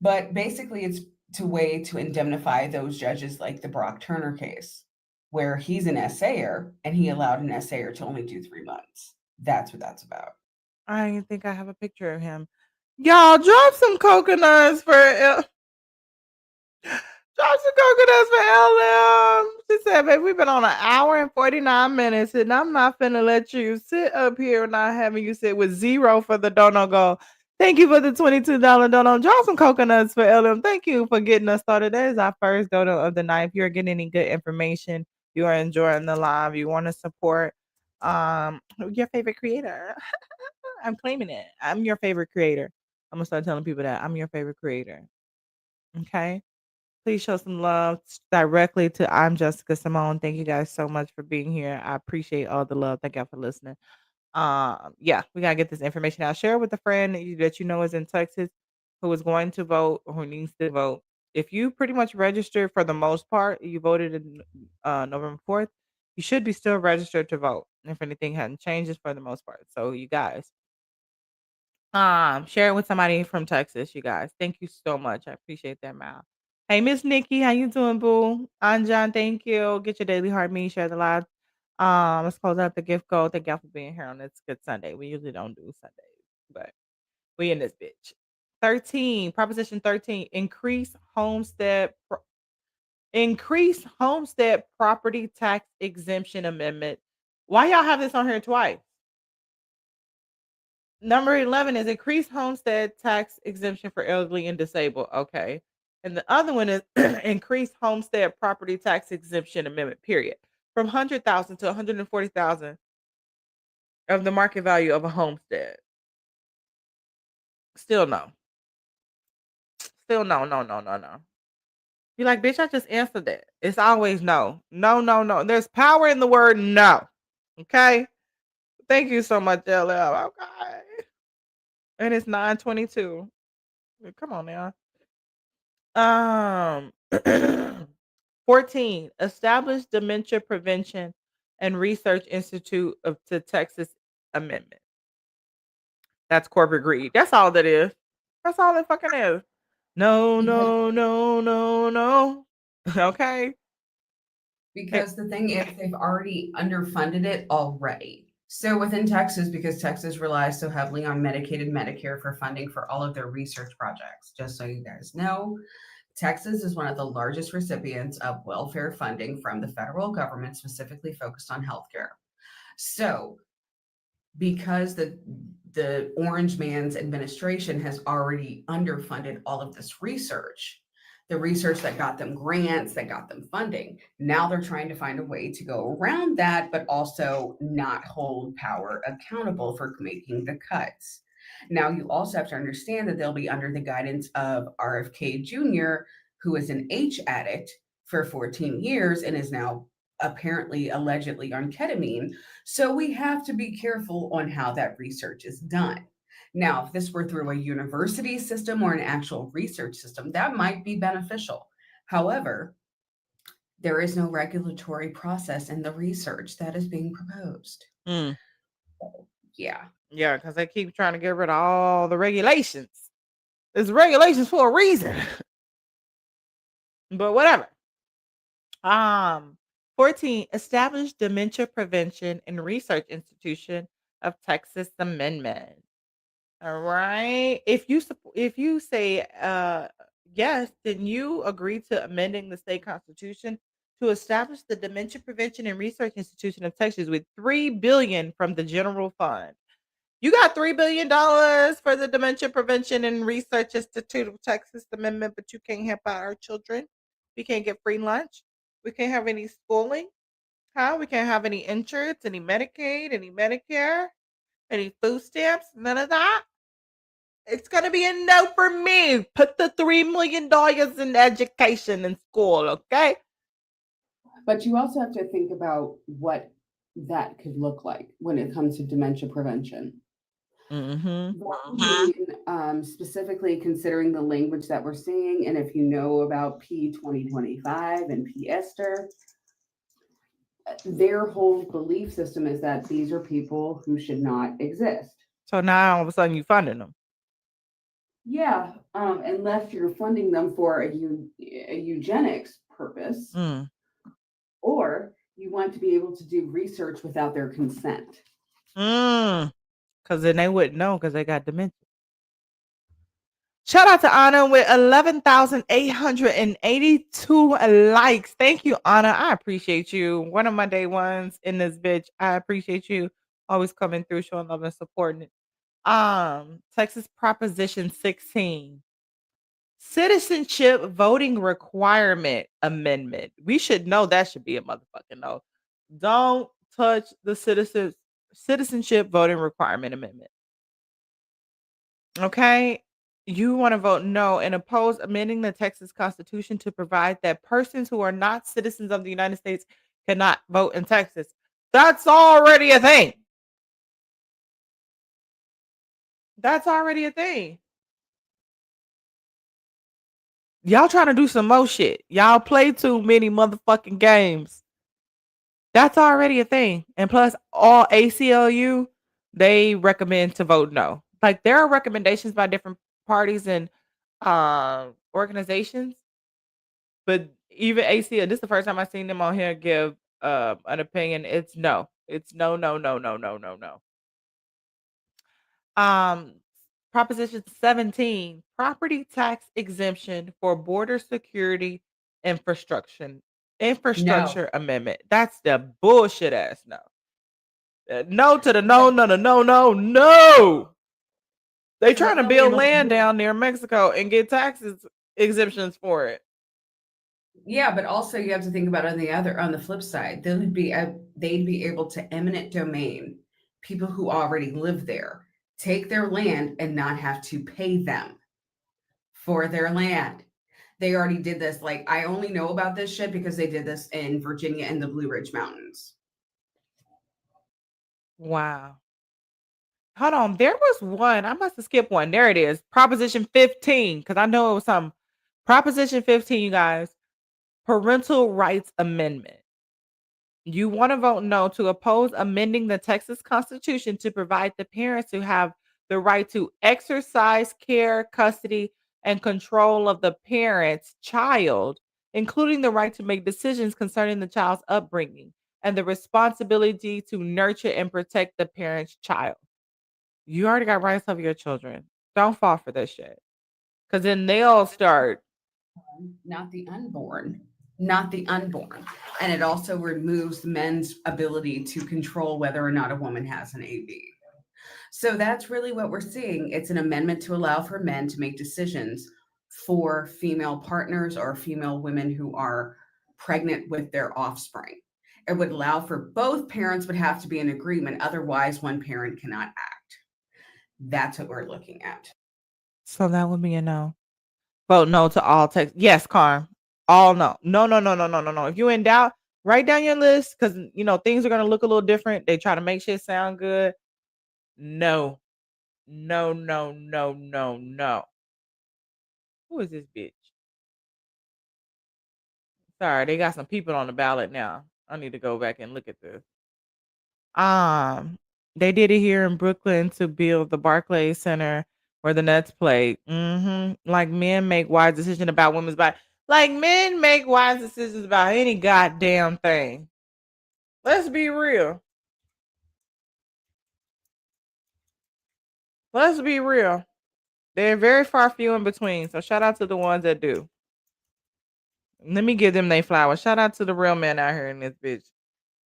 But basically, it's a way to indemnify those judges, like the Brock Turner case, where he's an essayer and he allowed an essayer to only do 3 months. That's what that's about. I think I have a picture of him. Y'all drop some coconuts for drop some coconuts for LM. She said, baby, we've been on an hour and 49 minutes, and I'm not finna let you sit up here not having you sit with 0 for the dono go. Thank you for the $22 dono. Drop some coconuts for LM. Thank you for getting us started. That is our first dono of the night. If you're getting any good information, you are enjoying the live, you want to support your favorite creator. I'm claiming it. I'm your favorite creator. I'm gonna start telling people that I'm your favorite creator. Okay. Please show some love directly to I'm Jessica Cymone. Thank you guys so much for being here. I appreciate all the love. Thank y'all for listening. Yeah, we gotta get this information out. Share it with a friend that you know is in Texas who is going to vote or who needs to vote. If you pretty much registered for the most part, you voted in November 4th, you should be still registered to vote. If anything hadn't changed for the most part. So you guys, share it with somebody from Texas, you guys. Thank you so much. I appreciate that, Mal. Hey, Miss Nikki, how you doing, boo? Anjan, thank you. Get your daily heart me, share the live. Let's close out the gift code. Thank y'all for being here on this good Sunday. We usually don't do Sundays, but we in this bitch. 13, Proposition 13, increase homestead property tax exemption amendment. Why y'all have this on here twice? Number 11 is increased homestead tax exemption for elderly and disabled. Okay. And the other one is increased homestead property tax exemption amendment, period. From 100,000 to 140,000 of the market value of a homestead. Still no. Still no, no, no, no, no. You're like, bitch, I just answered that. It's always no. No, no, no. There's power in the word no. Okay. Thank you so much, LL. Okay. And it's 9:22. Come on now. 14, establish Dementia Prevention and Research Institute of the Texas Amendment. That's corporate greed. That's all that is. That's all it fucking is. No, Because no, no, no, no. Okay. because the thing is they've already underfunded it already. So within Texas, because Texas relies so heavily on Medicaid and Medicare for funding for all of their research projects, just so you guys know, Texas is one of the largest recipients of welfare funding from the federal government, specifically focused on healthcare. So, because the Orange Man's administration has already underfunded all of this research, the research that got them grants, that got them funding, now they're trying to find a way to go around that, but also not hold power accountable for making the cuts. Now, you also have to understand that they'll be under the guidance of RFK Jr., who is an H addict for 14 years and is now apparently allegedly on ketamine. So we have to be careful on how that research is done. Now, if this were through a university system or an actual research system, that might be beneficial. However, there is no regulatory process in the research that is being proposed. Mm. Yeah. Yeah, because they keep trying to get rid of all the regulations. There's regulations for a reason. But whatever. 14, establish Dementia Prevention and Research Institution of Texas Amendment. All right. If you say yes, then you agree to amending the state constitution to establish the Dementia Prevention and Research Institution of Texas with $3 billion from the general fund. You got $3 billion for the Dementia Prevention and Research Institute of Texas Amendment, but you can't help out our children. We can't get free lunch. We can't have any schooling. Huh? We can't have any insurance, any Medicaid, any Medicare, any food stamps, none of that. It's gonna be a no for me. Put the $3 million in education and school, okay? But you also have to think about what that could look like when it comes to dementia prevention. Specifically considering the language that we're seeing, and if you know about P 2025 and P Esther, their whole belief system is that these are people who should not exist. So now all of a sudden you funding them. Yeah, unless you're funding them for a eugenics purpose, or you want to be able to do research without their consent. Because then they wouldn't know because they got dementia. Shout out to Anna with 11,882 likes. Thank you, Anna. I appreciate you. One of my day ones in this bitch. I appreciate you always coming through, showing love and supporting it. Texas Proposition 16. Citizenship voting requirement amendment. We should know that should be a motherfucking no. Don't touch the citizenship voting requirement amendment. Okay? You want to vote no and oppose amending the Texas Constitution to provide that persons who are not citizens of the United States cannot vote in Texas. That's already a thing. That's already a thing. Y'all trying to do some more shit. Y'all play too many motherfucking games. That's already a thing. And plus, all ACLU, they recommend to vote no. Like, there are recommendations by different parties and organizations, but even ACLU, this is the first time I've seen them on here give an opinion. It's no. It's no, no, no, no, no, no, no. Proposition 17, property tax exemption for border security infrastructure amendment. That's the bullshit ass no. No to the no, no, no, no, no, no. They trying to build land down near Mexico and get taxes exemptions for it. Yeah, but also you have to think about on the flip side, they'd be able to eminent domain people who already live there, take their land and not have to pay them for their land. They already did this. Like, I only know about this shit because they did this in Virginia and the Blue Ridge Mountains. Wow. Hold on. There was one. I must have skipped one. There it is. Proposition 15. Because I know it was some. Proposition 15, you guys. Parental rights amendment. You want to vote no to oppose amending the Texas Constitution to provide the parents who have the right to exercise care, custody, and control of the parent's child, including the right to make decisions concerning the child's upbringing and the responsibility to nurture and protect the parent's child. You already got rights over your children. Don't fall for this shit. Because then they'll start not the unborn. Not the unborn. And it also removes men's ability to control whether or not a woman has an AB. So that's really what we're seeing. It's an amendment to allow for men to make decisions for female partners or female women who are pregnant with their offspring. It would allow for both parents would have to be in agreement. Otherwise, one parent cannot act. That's what we're looking at. So that would be a no. Vote no to all text. Yes, Carm. All no. No, no, no, no, no, no, no. If you in doubt, write down your list because things are gonna look a little different. They try to make shit sound good. No. No, no, no, no, no. Who is this bitch? Sorry, they got some people on the ballot now. I need to go back and look at this. They did it here in Brooklyn to build the Barclays Center where the Nets play. Like men make wise decisions about women's body. Like men make wise decisions about any goddamn thing. Let's be real. Let's be real. They're very far few in between. So shout out to the ones that do. Let me give them their flowers. Shout out to the real men out here in this bitch.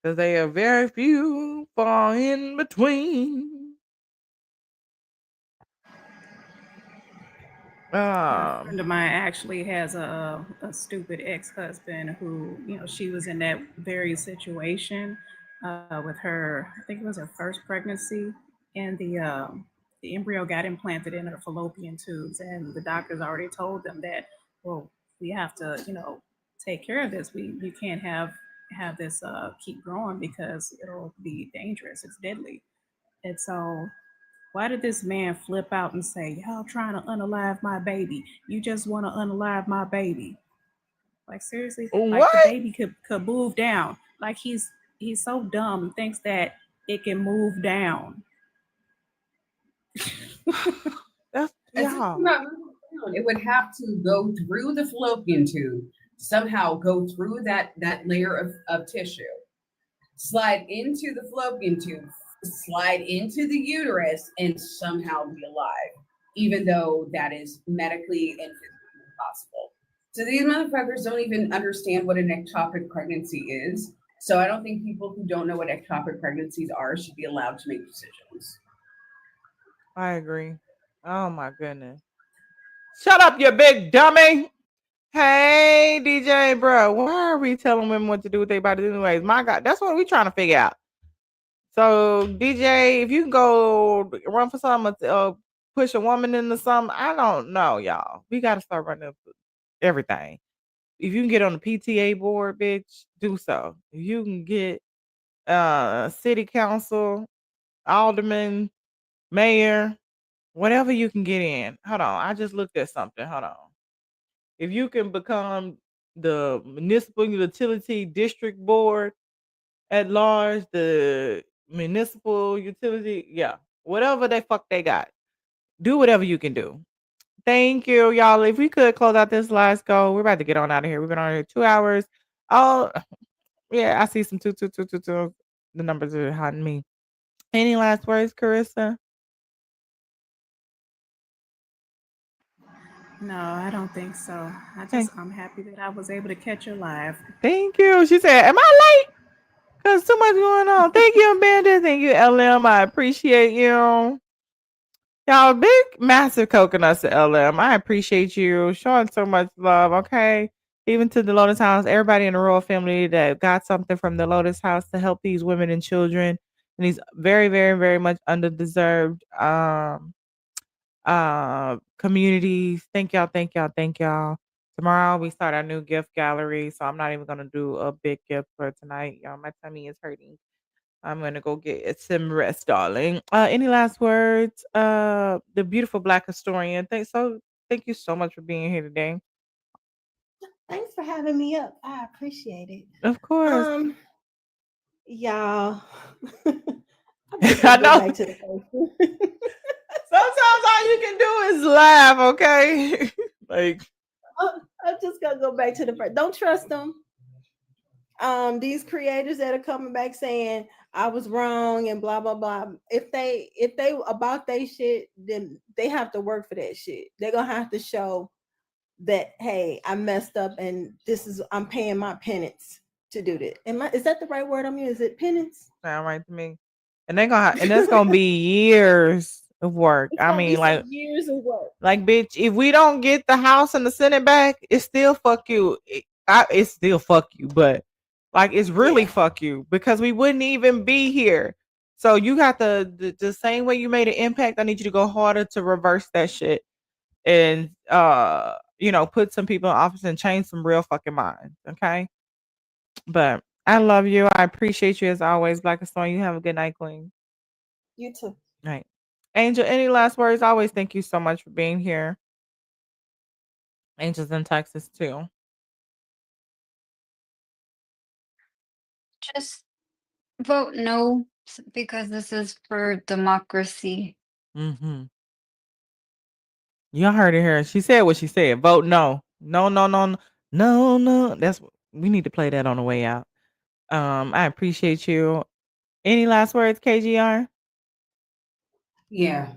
Because they are very few far in between. A friend of mine actually has a stupid ex-husband who, she was in that very situation with her. I think it was her first pregnancy, and the embryo got implanted in her fallopian tubes, and the doctors already told them that, well, we have to, take care of this. You can't have this keep growing because it'll be dangerous. It's deadly. And so why did this man flip out and say, y'all trying to unalive my baby? You just want to unalive my baby. Like seriously? Like the What? baby could move down. Like he's so dumb. He thinks that it can move down. That's It's yeah. not moving down. It would have to go through the fallopian tube, somehow go through that layer of tissue, slide into the fallopian tube, slide into the uterus, and somehow be alive, even though that is medically and physically impossible. So these motherfuckers don't even understand what an ectopic pregnancy is. So I don't think people who don't know what ectopic pregnancies are should be allowed to make decisions. I agree. Oh my goodness. Shut up, you big dummy. Hey, DJ, bro. Why are we telling women what to do with their bodies anyways? My God, that's what we trying to figure out. So, DJ, if you can go run for something, push a woman into something, I don't know, y'all. We got to start running everything. If you can get on the PTA board, bitch, do so. If you can get city council, alderman, mayor, whatever you can get in. Hold on. I just looked at something. Hold on. If you can become the municipal utility district board at large, the municipal utility, yeah, whatever the fuck they got, do whatever you can do. Thank you, y'all. If we could close out this last go, we're about to get on out of here. We've been on here 2 hours. Oh, yeah, I see some two, two, two, two, two. The numbers are behind me. Any last words, Carissa? No, I don't think so. I'm happy that I was able to catch you live. Thank you. She said, am I late? Because too much going on. Thank you, Amanda. Thank you, LM. I appreciate you. Y'all, big, massive coconuts to LM. I appreciate you showing so much love, okay? Even to the Lotus House, everybody in the royal family that got something from the Lotus House to help these women and children and these very, very, very much underdeserved communities. Thank y'all, thank y'all, thank y'all. Tomorrow we start our new gift gallery, so I'm not even gonna do a big gift for tonight. Y'all, my tummy is hurting. I'm gonna go get some rest, darling. Any last words? The beautiful Black historian. Thank you so much for being here today. Thanks for having me up. I appreciate it. Of course. Y'all. I know. Back to the Sometimes all you can do is laugh, okay? Like I'm just gonna go back to the first. Don't trust them. These creators that are coming back saying I was wrong and blah blah blah. If they about they shit, then they have to work for that shit. They're gonna have to show that, hey, I messed up and I'm paying my penance to do this. Is that the right word I'm using? Is it penance? Sound right to me. And and that's gonna be years of work. It's I gonna be mean, some years of work. like, bitch, if we don't get the House and the Senate back, it's still fuck you. It's still fuck you, but like, it's really fuck you because we wouldn't even be here. So you got the same way you made an impact. I need you to go harder to reverse that shit and put some people in office and change some real fucking minds. Okay, but I love you. I appreciate you as always, Black and Stone. You have a good night, Queen. You too. Right, Angel. Any last words? I always thank you so much for being here. Angel's in Texas too. Just vote no because this is for democracy. Mm-hmm. Y'all heard it here. She said what she said. Vote no. No, no, no, no, no. We need to play that on the way out. I appreciate you. Any last words, KGR? Yeah,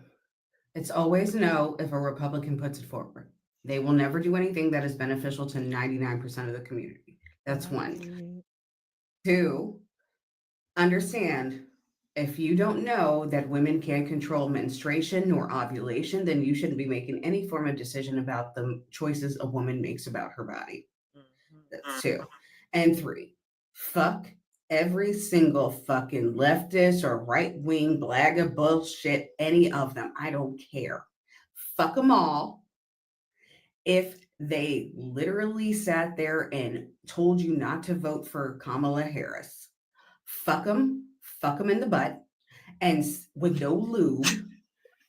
it's always no if a Republican puts it forward. They will never do anything that is beneficial to 99% of the community. That's one. Two, understand if you don't know that women can't control menstruation nor ovulation, then you shouldn't be making any form of decision about the choices a woman makes about her body. That's two. And three, fuck every single fucking leftist or right wing BLAGA bullshit, any of them. I don't care. Fuck them all. If they literally sat there and told you not to vote for Kamala Harris, fuck them in the butt, and with no lube,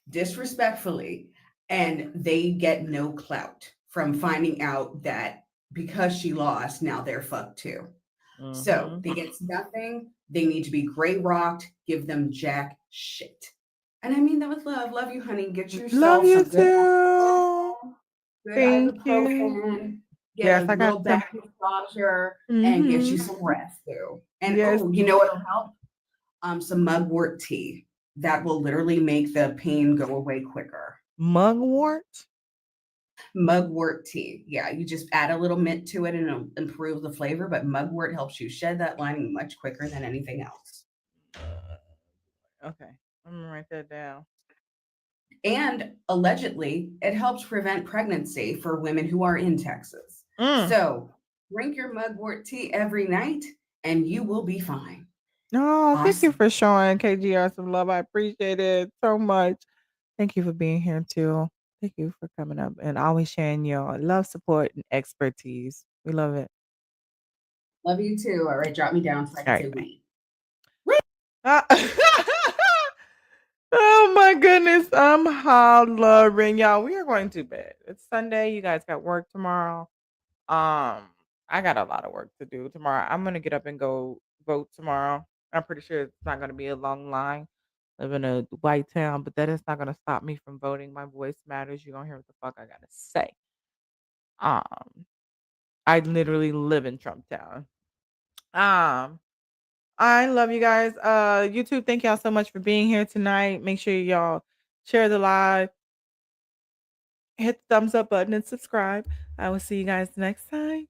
disrespectfully, and they get no clout from finding out that because she lost, now they're fucked too. So they get nothing. They need to be gray rocked. Give them jack shit. And I mean that with love. Love you, honey. Get yourself Love you some good too. good Thank you. ibuprofen. Get Yes, a I got little some. back massager and get you some rest too. And you know what'll help? Some mugwort tea. That will literally make the pain go away quicker. Mugwort? Mugwort tea. Yeah, you just add a little mint to it and it'll improve the flavor, but mugwort helps you shed that lining much quicker than anything else. Okay, I'm gonna write that down. And allegedly, it helps prevent pregnancy for women who are in Texas. So drink your mugwort tea every night and you will be fine. No, thank you for showing KGR some love. I appreciate it so much. Thank you for being here too. Thank you for coming up and always sharing your love, support, and expertise. We love it. Love you too. All right, drop me down so I can say we. Oh my goodness, I'm hollering, y'all. We are going to bed. It's Sunday. You guys got work tomorrow. I got a lot of work to do tomorrow. I'm gonna get up and go vote tomorrow. I'm pretty sure it's not gonna be a long line. I live in a white town, but that is not gonna stop me from voting. My voice matters. You're gonna hear what the fuck I gotta say. I literally live in Trump Town. I love you guys. YouTube, thank y'all so much for being here tonight. Make sure y'all share the live, hit the thumbs up button, and subscribe. I will see you guys next time.